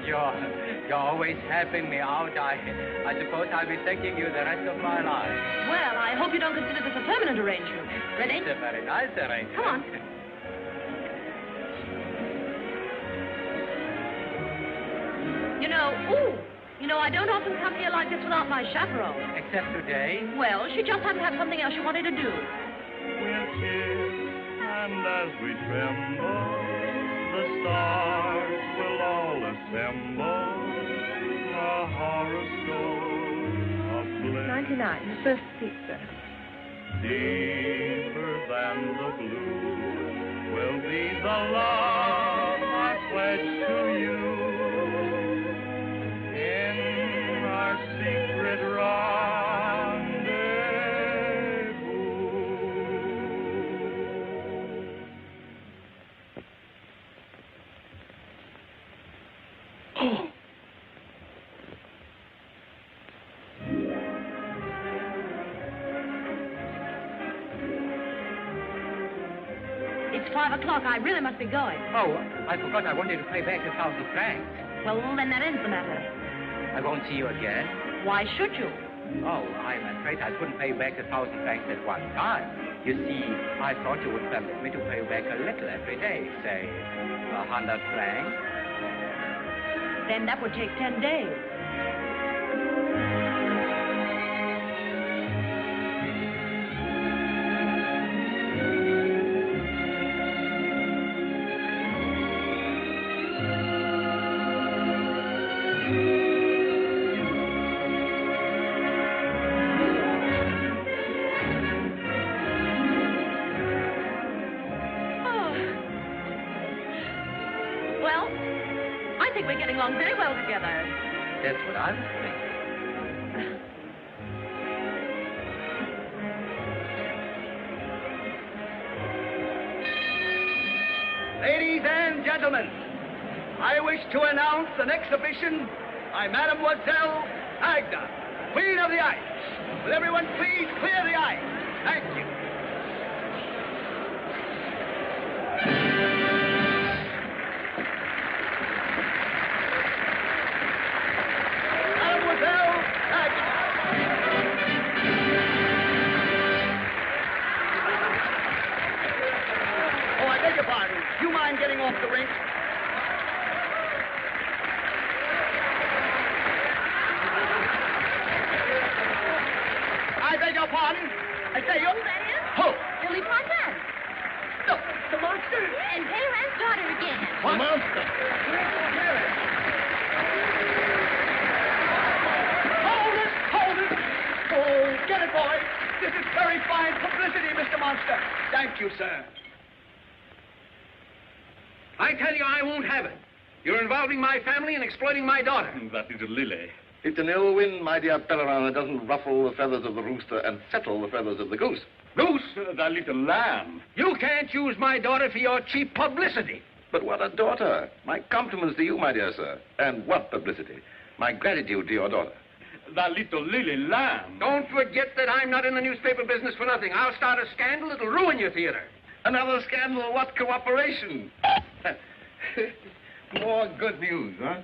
You're always helping me out. I suppose I'll be thanking you the rest of my life. Well, I hope you don't consider this a permanent arrangement. Ready? It's a very nice arrangement. Come on. You know, I don't often come here like this without my chaperone. Except today? Well, she just happened to have something else she wanted to do. We'll kiss, and as we tremble, the stars will all assemble. A horoscope of bliss. 99, the first seat, sir. Deeper than the blue will be the love I pledge to you. In our secret rendezvous. Oh. It's 5 o'clock. I really must be going. Oh, I forgot I wanted to pay back 1,000 francs. Well, then that ends the matter. I won't see you again. Why should you? Oh, I'm afraid I couldn't pay you back 1,000 francs at one time. You see, I thought you would permit me to pay you back a little every day, say 100 francs. Then that would take 10 days. Well, I think we're getting along very well together. That's what I was thinking. Ladies and gentlemen, I wish to announce an exhibition by Mademoiselle Agda, Queen of the Ice. Will everyone please clear the ice? Thank you. Mademoiselle Agda. Oh, I beg your pardon. Do you mind getting off the rink? I beg your pardon. I say you. Who that is? Who? Philippe Martin. No, the monster. And Taylor's daughter again. What? Monster. Hold it! Hold it! Oh, get it, boy. This is very fine publicity, Mr. Monster. Thank you, sir. I tell you, I won't have it. You're involving my family and exploiting my daughter. That is a lily. It's an ill wind, my dear Pellerin, that doesn't ruffle the feathers of the rooster and settle the feathers of the goose. Goose? That little lamb. You can't use my daughter for your cheap publicity. But what a daughter. My compliments to you, my dear sir. And what publicity. My gratitude to your daughter. That little lily lamb. Don't forget that I'm not in the newspaper business for nothing. I'll start a scandal that'll ruin your theater. Another scandal? What cooperation? More good news, huh?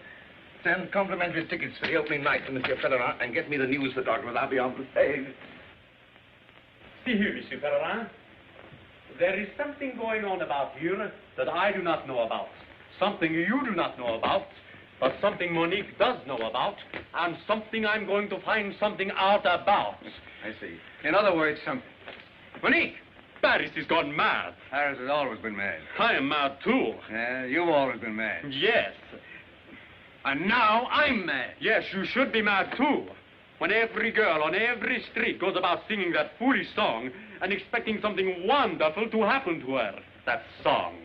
Send complimentary tickets for the opening night to Monsieur Pellerin and get me the news photographer. I'll be on the stage. See here, Monsieur Pellerin. There is something going on about here that I do not know about. Something you do not know about, but something Monique does know about, and something I'm going to find something out about. I see. In other words, something. Monique! Paris has gone mad. Paris has always been mad. I am mad, too. Yeah, you've always been mad. Yes. And now I'm mad. Yes, you should be mad, too. When every girl on every street goes about singing that foolish song and expecting something wonderful to happen to her. That song.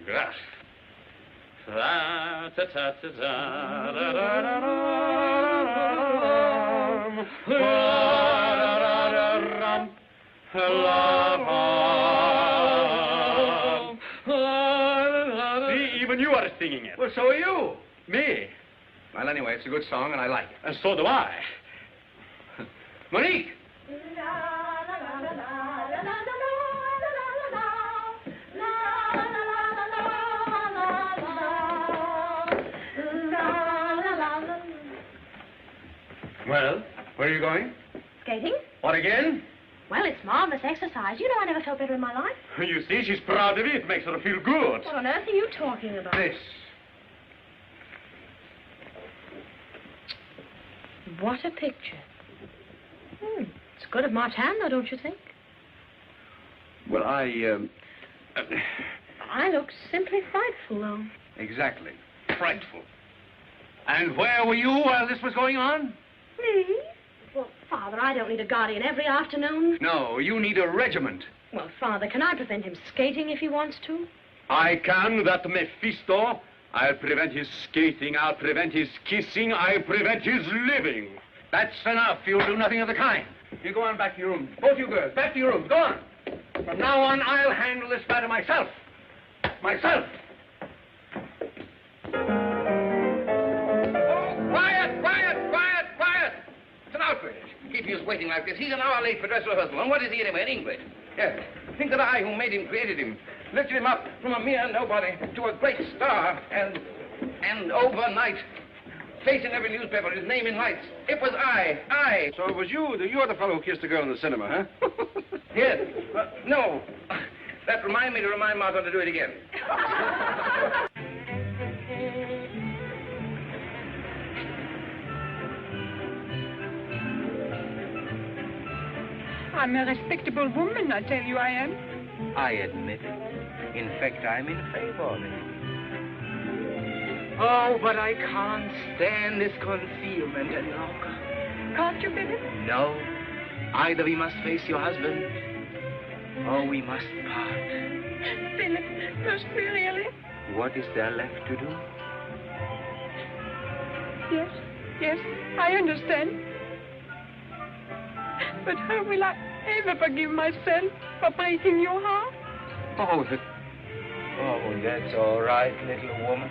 See, even you are singing it. Well, so are you. Me? Well, anyway, it's a good song, and I like it. And so do I. Monique! Well, where are you going? Skating? What again? Well, it's marvelous exercise. You know, I never felt better in my life. You see, she's proud of it. It makes her feel good. What on earth are you talking about? This. What a picture. It's good of Martin, though, don't you think? Well, I look simply frightful, though. Exactly. Frightful. And where were you while this was going on? Me? Well, Father, I don't need a guardian every afternoon. No, you need a regiment. Well, Father, can I prevent him skating if he wants to? I can, that Mephisto. I'll prevent his skating, I'll prevent his kissing, I'll prevent his living. That's enough. You'll do nothing of the kind. You go on back to your room. Both you girls, back to your room. Go on. From now on, I'll handle this matter myself. Myself. It's an outrage. Keeping us waiting like this. He's an hour late for dress rehearsal. And what is he anyway? In English. Yes. Think that I, who made him, created him, lifted him up from a mere nobody to a great star, and overnight, facing every newspaper, his name in lights. It was I. So it was you. You're the fellow who kissed the girl in the cinema, huh? Yes. No. That reminded me to remind Martin to do it again. I'm a respectable woman, I tell you I am. I admit it. In fact, I'm in favor of it. Oh, but I can't stand this concealment any longer. Can't you, Philip? No. Either we must face your husband, or we must part. Philip, must we really? What is there left to do? Yes, yes, I understand. But how will I ever forgive myself for breaking your heart? Oh, that's all right, little woman.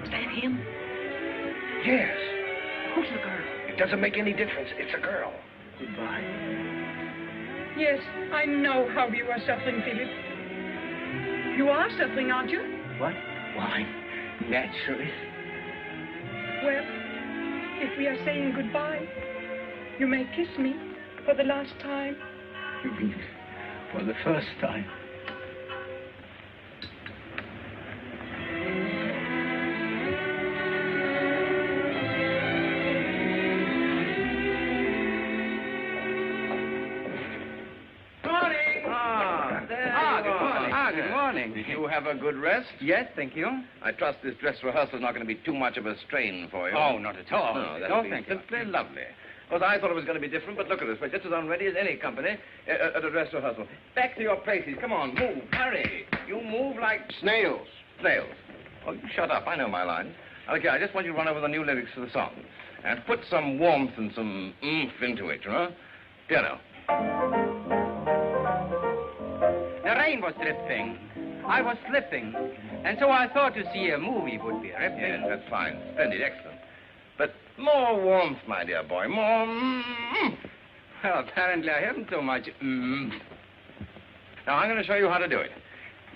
Is that him? Yes. Who's the girl? It doesn't make any difference. It's a girl. Goodbye. Yes, I know how you are suffering, Philip. You are suffering, aren't you? What? Why, naturally. Well, if we are saying goodbye, you may kiss me for the last time. You mean for the first time? Good morning. Did you have a good rest? Yes, thank you. I trust this dress rehearsal is not going to be too much of a strain for you. Oh, not at all. No, that'll be simply lovely. Well, I thought it was going to be different, but look at this. We're just as unready as any company at a dress rehearsal. Back to your places. Come on, move. Hurry. You move like snails. Snails. Oh, you shut up. I know my lines. Okay, I just want you to run over the new lyrics to the song. And put some warmth and some oomph into it, you know? Piano. The rain was dripping. I was slipping. And so I thought to see a movie would be ripping. Yes, that's fine. Splendid, excellent. But more warmth, my dear boy. More Well, apparently I haven't so much Now, I'm going to show you how to do it.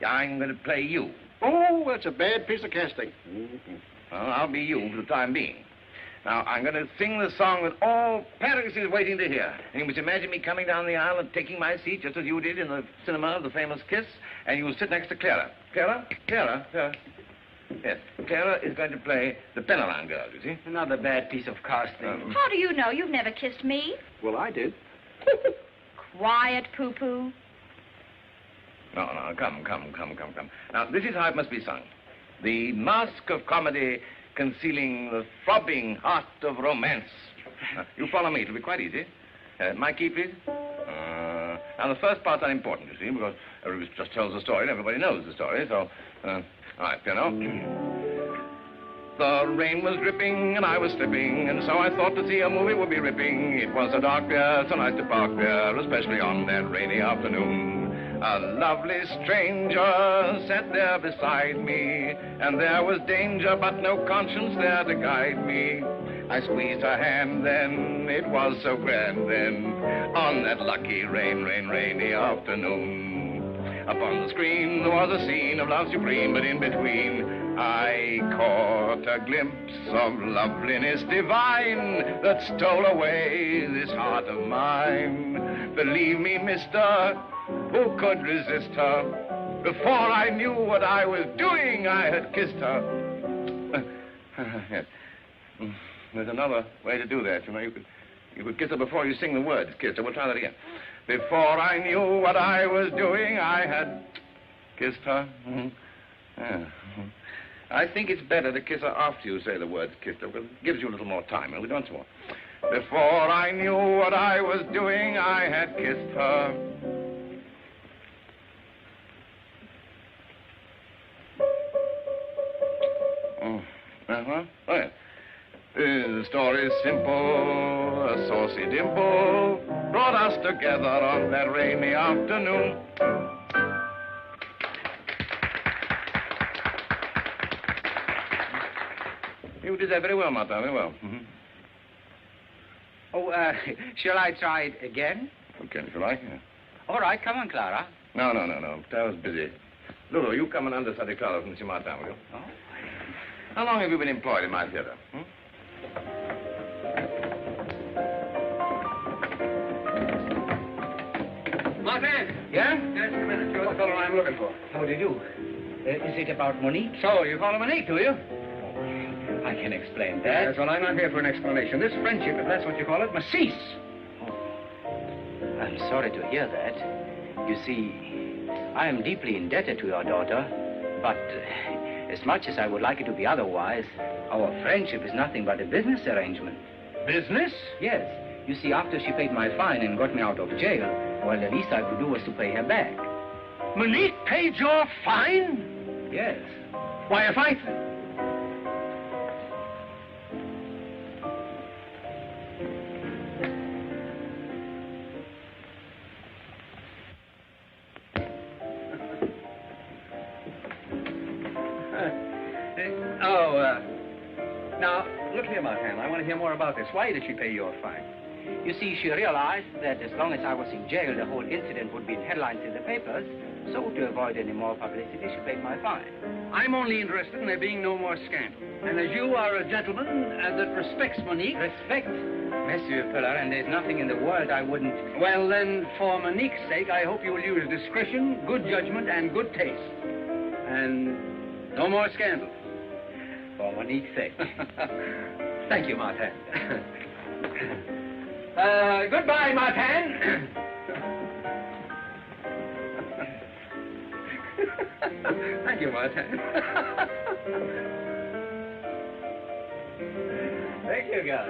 I'm going to play you. Oh, that's a bad piece of casting. Well, I'll be you for the time being. Now, I'm going to sing the song that all Paris is waiting to hear. And you must imagine me coming down the aisle and taking my seat, just as you did in the cinema of the famous Kiss, and you will sit next to Clara. Clara? Yes, Clara is going to play the Penellan girl, you see? Another bad piece of casting. How do you know? You've never kissed me. Well, I did. Quiet, poo-poo. No, come. Now, this is how it must be sung. The mask of comedy concealing the throbbing heart of romance. Now, you follow me, it'll be quite easy. My key, please. Now, the first part's unimportant, you see, because it just tells the story, and everybody knows the story, so... all right, piano. The rain was dripping, and I was slipping, and so I thought to see a movie would be ripping. It was a dark pier, so nice to park there, especially on that rainy afternoon. A lovely stranger sat there beside me, and there was danger, but no conscience there to guide me. I squeezed her hand then, it was so grand then, on that lucky rainy afternoon. Upon the screen there was a scene of love supreme, but in between I caught a glimpse of loveliness divine that stole away this heart of mine. Believe me, mister, who could resist her? Before I knew what I was doing, I had kissed her. Yes. There's another way to do that, you know. You could kiss her before you sing the words, kiss her. We'll try that again. Before I knew what I was doing, I had kissed her. Yeah. I think it's better to kiss her after you say the words kissed her, because it gives you a little more time. We'll do once more. Before I knew what I was doing, I had kissed her. Oh, yeah. The story's simple. A saucy dimple brought us together on that rainy afternoon. You did that very well, Martin, very well. Oh, shall I try it again? Okay, shall I? Yeah. All right, come on, Clara. No. Clara's busy. Lulu, you come and understudy Clara from M. Martin, will you? Oh. How long have you been employed in my theater? Martin! Yeah? Just a minute. You're the fellow I'm looking for. How do you do? Is it about Monique? So, you follow Monique, do you? I can explain that. Yes, well, I'm not here for an explanation. This friendship, if that's what you call it, must cease. I'm sorry to hear that. You see, I am deeply indebted to your daughter, but as much as I would like it to be otherwise, our friendship is nothing but a business arrangement. Business? Yes. You see, after she paid my fine and got me out of jail, well, the least I could do was to pay her back. Monique paid your fine? Yes. Why, if I... Now, look here, Martin. I want to hear more about this. Why did she pay your fine? You see, she realized that as long as I was in jail, the whole incident would be in headlines in the papers. So to avoid any more publicity, she paid my fine. I'm only interested in there being no more scandal. And as you are a gentleman that respects Monique... Respect? Monsieur Fuller, and there's nothing in the world I wouldn't... Well, then, for Monique's sake, I hope you will use discretion, good judgment, and good taste. And no more scandal. For Monique's sake. Thank you, Martin. Goodbye, Martin. Thank you, Martin. Thank you, guys.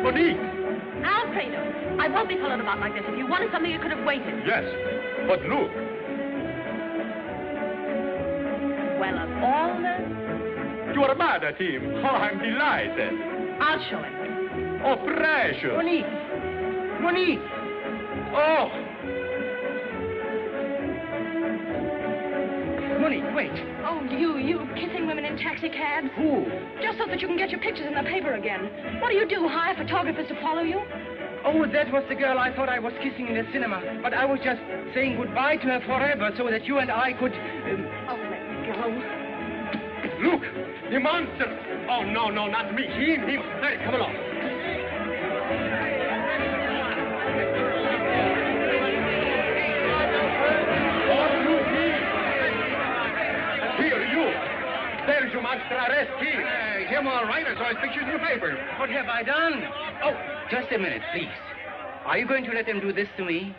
Monique! Alfredo, I won't be followed about like this. If you wanted something, you could have waited. Yes, but look. Well, of all the... You are mad at him. Oh, I'm delighted. I'll show him. Oh, precious. Monique! Monique! Oh! Monique, wait. Oh, you kissing women in taxi cabs? Who? Just so that you can get your pictures in the paper again. What do? Hire photographers to follow you? Oh, that was the girl I thought I was kissing in the cinema. But I was just saying goodbye to her forever so that you and I could... Oh, let me go. Look, the monster. Oh, no, not me. Him. Hey, come along. Here, you. There's your monster arrest here. Him all right. I saw his pictures in the paper. What have I done? Oh, just a minute, please. Are you going to let them do this to me?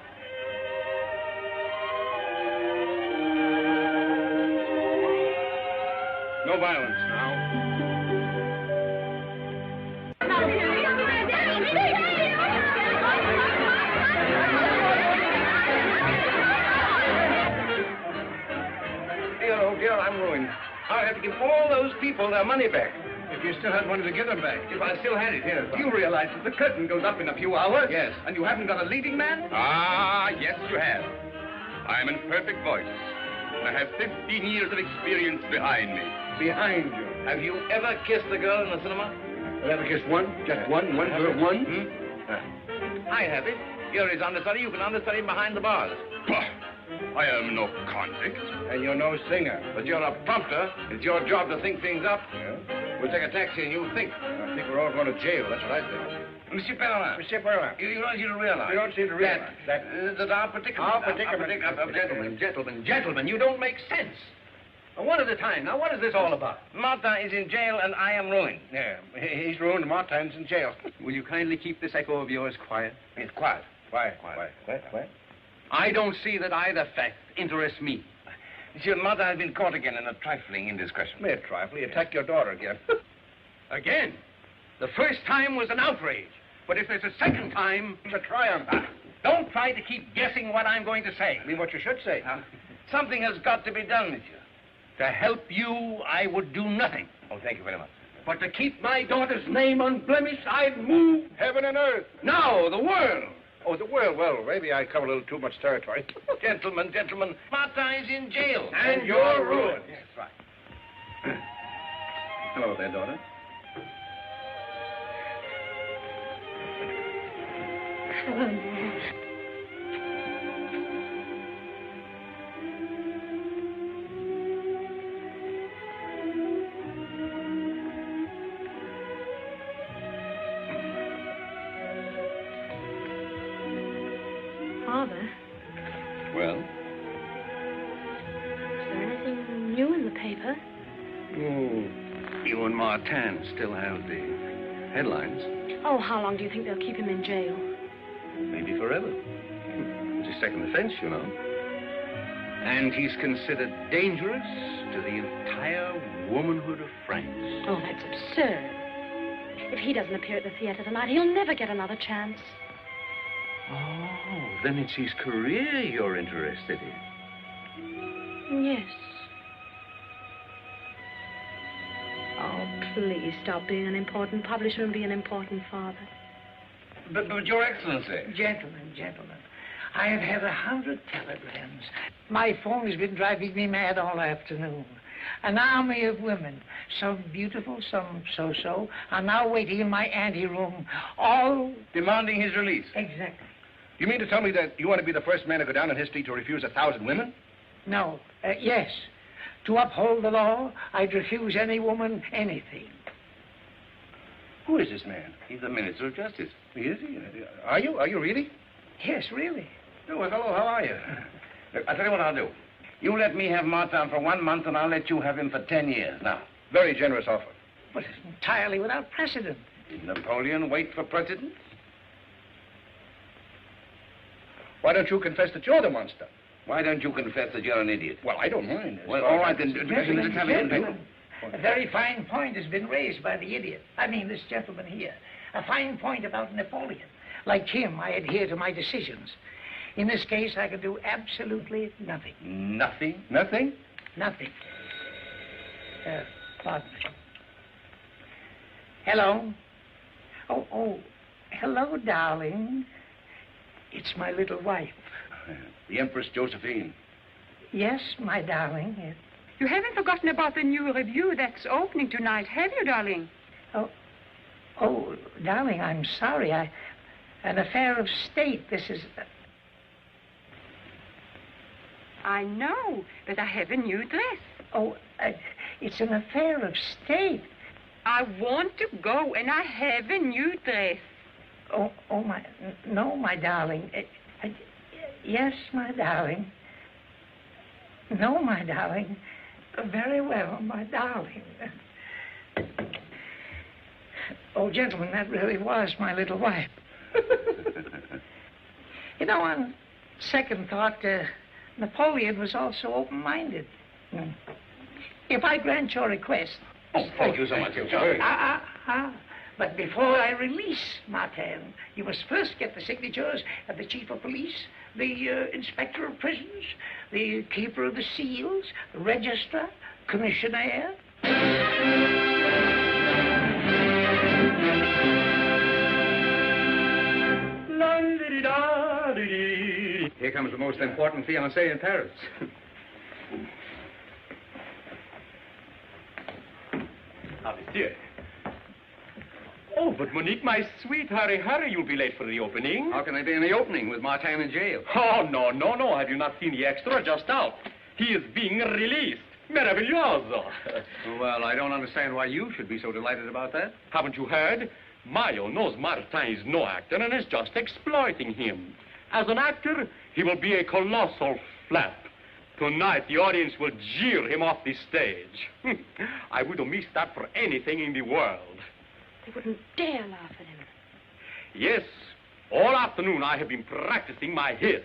No violence now. Dear, I'm ruined. I'll have to give all those people their money back. If you still had money to give them back. If I still had it, here. You realize that the curtain goes up in a few hours? Yes. And you haven't got a leading man? Ah, yes, you have. I'm in perfect voice. I have 15 years of experience behind me. Behind you. Have you ever kissed a girl in the cinema? You ever kissed one? Just one girl, one? I have it. You're his understudy. You can understudy him behind the bars. Bah, I am no convict. And you're no singer. But you're a prompter. It's your job to think things up. Yeah. We'll take a taxi and you think. I think we're all going to jail. That's what I think. Monsieur Perrin. Monsieur Perrin. You don't seem to realize. You don't seem to realize. That our predicament... Gentlemen, you don't make sense. One at a time. Now, what is this all about? Martin is in jail and I am ruined. Yeah, he's ruined. Martin's in jail. Will you kindly keep this echo of yours quiet? It's quiet. Quiet. I don't see that either fact interests me. Monsieur, Martin has been caught again in a trifling indiscretion. Mere trifle. He attacked your daughter again. Again? The first time was an outrage. But if there's a second time, it's a triumph. Don't try to keep guessing what I'm going to say. I mean what you should say. Something has got to be done, monsieur. To help you, I would do nothing. Oh, thank you very much. But to keep my daughter's name unblemished, I'd move heaven and earth. No, the world. Oh, the world. Well, maybe I cover a little too much territory. Gentlemen, Martin is in jail. And you're ruined. Yes, right. Hello there, daughter. Father, Well? is there anything new in the paper? Oh, you and Martin still have the headlines. Oh, how long do you think they'll keep him in jail? Maybe forever. It's a second offense, you know. And he's considered dangerous to the entire womanhood of France. Oh, that's absurd. If he doesn't appear at the theater tonight, he'll never get another chance. Oh, then it's his career you're interested in. Yes. Oh, please stop being an important publisher and be an important father. But Your Excellency. Gentlemen, I have had 100 telegrams. My phone has been driving me mad all afternoon. An army of women, some beautiful, some so-so, are now waiting in my anteroom, all... Demanding his release. Exactly. You mean to tell me that you want to be the first man to go down in history to refuse 1,000 women? No, yes. To uphold the law, I'd refuse any woman anything. Who is this man? He's the Minister of Justice. Is he? Are you? Are you really? Yes, really. Oh, well, hello, how are you? Look, I'll tell you what I'll do. You let me have Martin for 1 month, and I'll let you have him for 10 years. Now, very generous offer. But it's entirely without precedent. Did Napoleon wait for precedent? Why don't you confess that you're the monster? Why don't you confess that you're an idiot? Well, I don't mind. Well, all right, then. Gentlemen, a very fine point has been raised by the idiot. I mean, this gentleman here. A fine point about Napoleon. Like him, I adhere to my decisions. In this case, I can do absolutely nothing. Nothing? Nothing? Nothing. Pardon me. Hello? Oh, hello, darling. It's my little wife. The Empress Josephine. Yes, my darling. Yes. You haven't forgotten about the new review that's opening tonight, have you, darling? Oh, darling, I'm sorry. An affair of state. This is... I know, but I have a new dress. Oh, it's an affair of state. I want to go, and I have a new dress. Oh, no, my darling. Yes, my darling. No, my darling. Very well, my darling. Oh, gentlemen, that really was my little wife. You know, on second thought, Napoleon was also open-minded. If I grant your request... Oh, thank you so much. I'm sorry. But before I release Martin, you must first get the signatures of the chief of police, the inspector of prisons, the keeper of the seals, the registrar, commissionaire. Here comes the most important fiancé in Paris. Ah, monsieur. Oh, but Monique, my sweet, hurry, you'll be late for the opening. How can I be in the opening with Martin in jail? Oh, no. Have you not seen the extra just out? He is being released. Meraviglioso. Well, I don't understand why you should be so delighted about that. Haven't you heard? Mayo knows Martin is no actor and is just exploiting him. As an actor, he will be a colossal flap. Tonight, the audience will jeer him off the stage. I wouldn't miss that for anything in the world. They wouldn't dare laugh at him. Yes, all afternoon I have been practicing my hiss.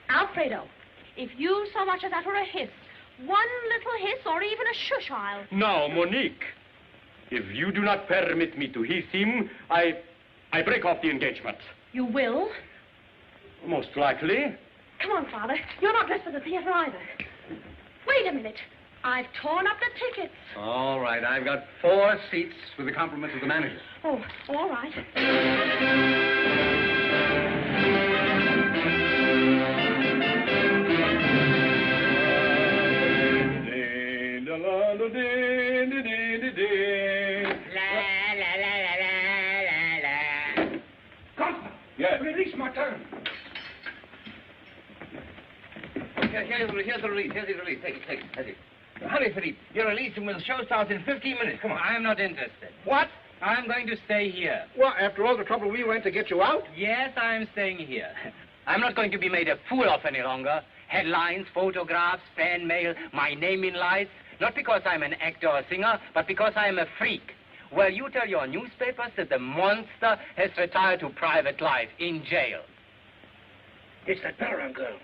Alfredo, if you so much as utter a hiss, one little hiss or even a shush, Now, Monique, if you do not permit me to hiss him, I break off the engagement. You will? Most likely. Come on, Father. You're not dressed for the theater either. Wait a minute. I've torn up the tickets. All right, I've got 4 seats with the compliments of the manager. Oh, all right. Yes. Release Martin. Here's the release. Take it. Hurry, Philippe. You're released and the show starts in 15 minutes. Come on. I'm not interested. What? I'm going to stay here. Well, after all the trouble we went to get you out? Yes, I'm staying here. I'm not going to be made a fool of any longer. Headlines, photographs, fan mail, my name in lights. Not because I'm an actor or singer, but because I'm a freak. Well, you tell your newspapers that the monster has retired to private life in jail. It's that Lederer girl.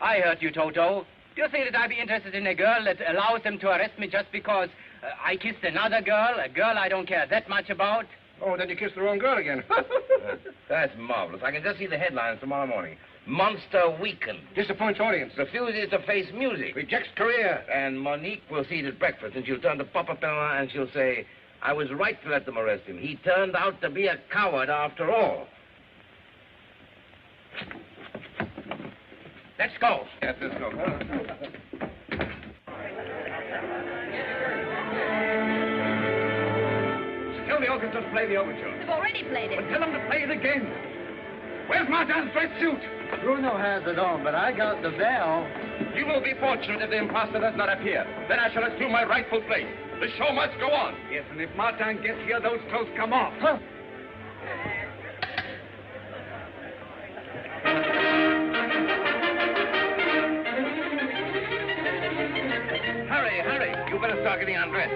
I heard you, Toto. Do you think that I'd be interested in a girl that allows them to arrest me just because I kissed another girl, a girl I don't care that much about. Oh, then you kissed the wrong girl again. That's marvelous. I can just see the headlines tomorrow morning. Monster weakened. Disappoints audience. Refuses to face music. Rejects career. And Monique will see it at breakfast, and she'll turn to Papa Pella and she'll say, I was right to let them arrest him. He turned out to be a coward after all. Let's go. Yes, let's go. Tell the orchestra to play the overture. They've already played it. But tell them to play it again. Where's Martin's red suit? Bruno has it on, but I got the bell. You will be fortunate if the imposter does not appear. Then I shall assume my rightful place. The show must go on. Yes, and if Martin gets here, those clothes come off. Huh? Hurry, hurry. You better start getting undressed.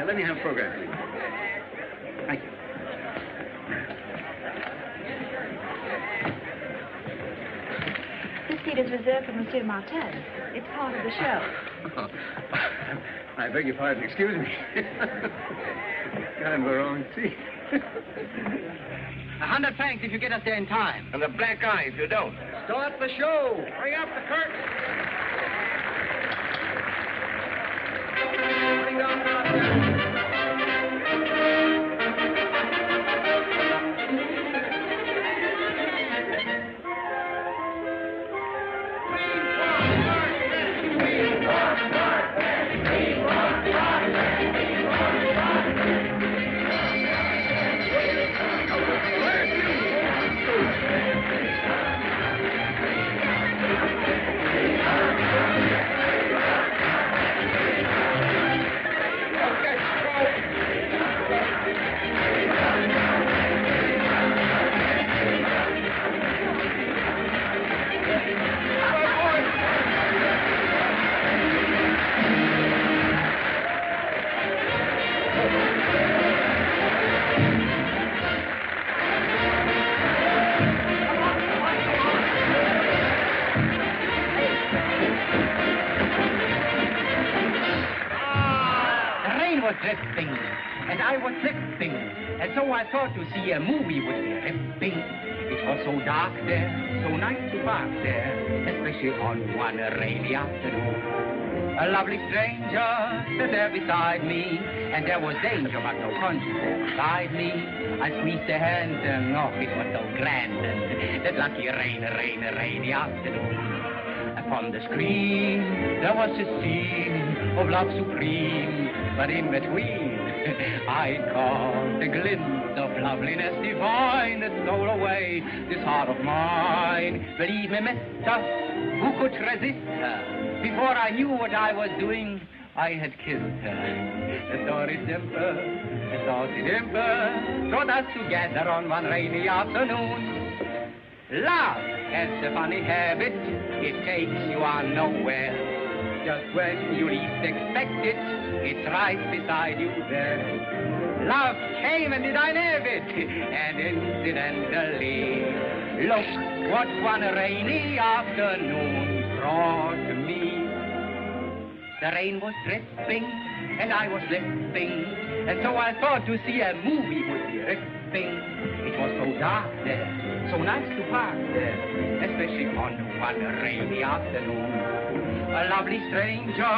Let me have a program, please. Thank you. This seat is reserved for Monsieur Martin. It's part of the show. Oh, I beg your pardon. Excuse me. Got him the wrong seat. 100 francs if you get us there in time. And a black eye if you don't. Start the show. Bring up the curtain. Bring down Martin. Drifting, and I was drifting, and so I thought to see a movie would be ripping. It was so dark there, so nice to park there, especially on one rainy afternoon. A lovely stranger stood there beside me, and there was danger but no conscience beside me. I squeezed her hand, and oh, it was so grand, that lucky rainy afternoon. Upon the screen, there was a scene of love supreme, but in between, I caught a glimpse of loveliness divine that stole away this heart of mine. Believe me, mister, who could resist her? Before I knew what I was doing, I had kissed her. The story simple, the story dimple, brought us together on one rainy afternoon. Love has a funny habit, it takes you on nowhere. Just when you least expect it, it's right beside you there. Love came and did I have it, and incidentally, look what one rainy afternoon brought me. The rain was dripping, and I was slipping, and so I thought to see a movie would be ripping. It was so dark there, so nice to park there, especially on one rainy afternoon. A lovely stranger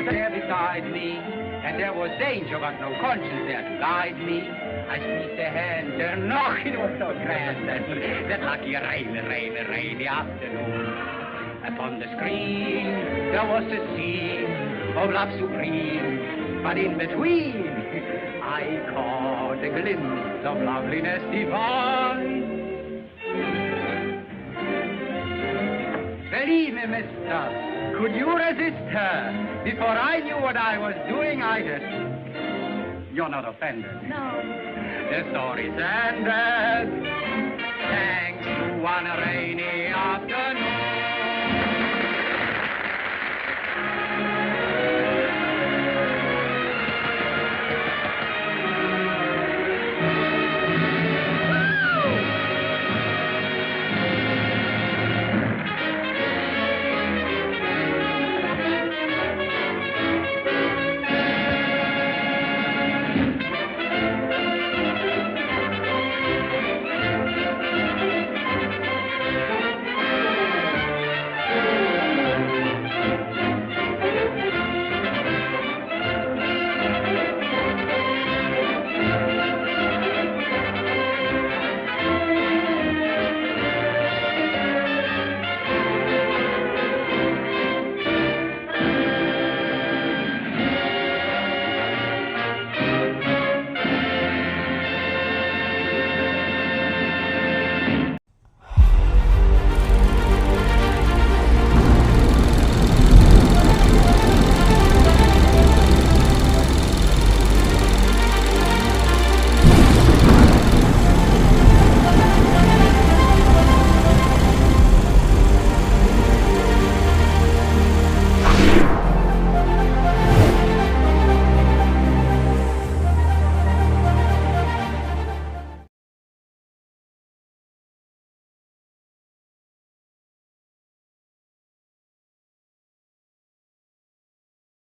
there beside me, and there was danger but no conscience there to guide me. I squeezed her hand, and oh, it was so grand, that lucky rainy afternoon. Upon the screen, there was a scene of love supreme, but in between, I caught a glimpse of loveliness divine. Believe me, mister, could you resist her? Before I knew what I was doing, I just... You're not offended? No. The story's ended. Thanks to one rainy afternoon.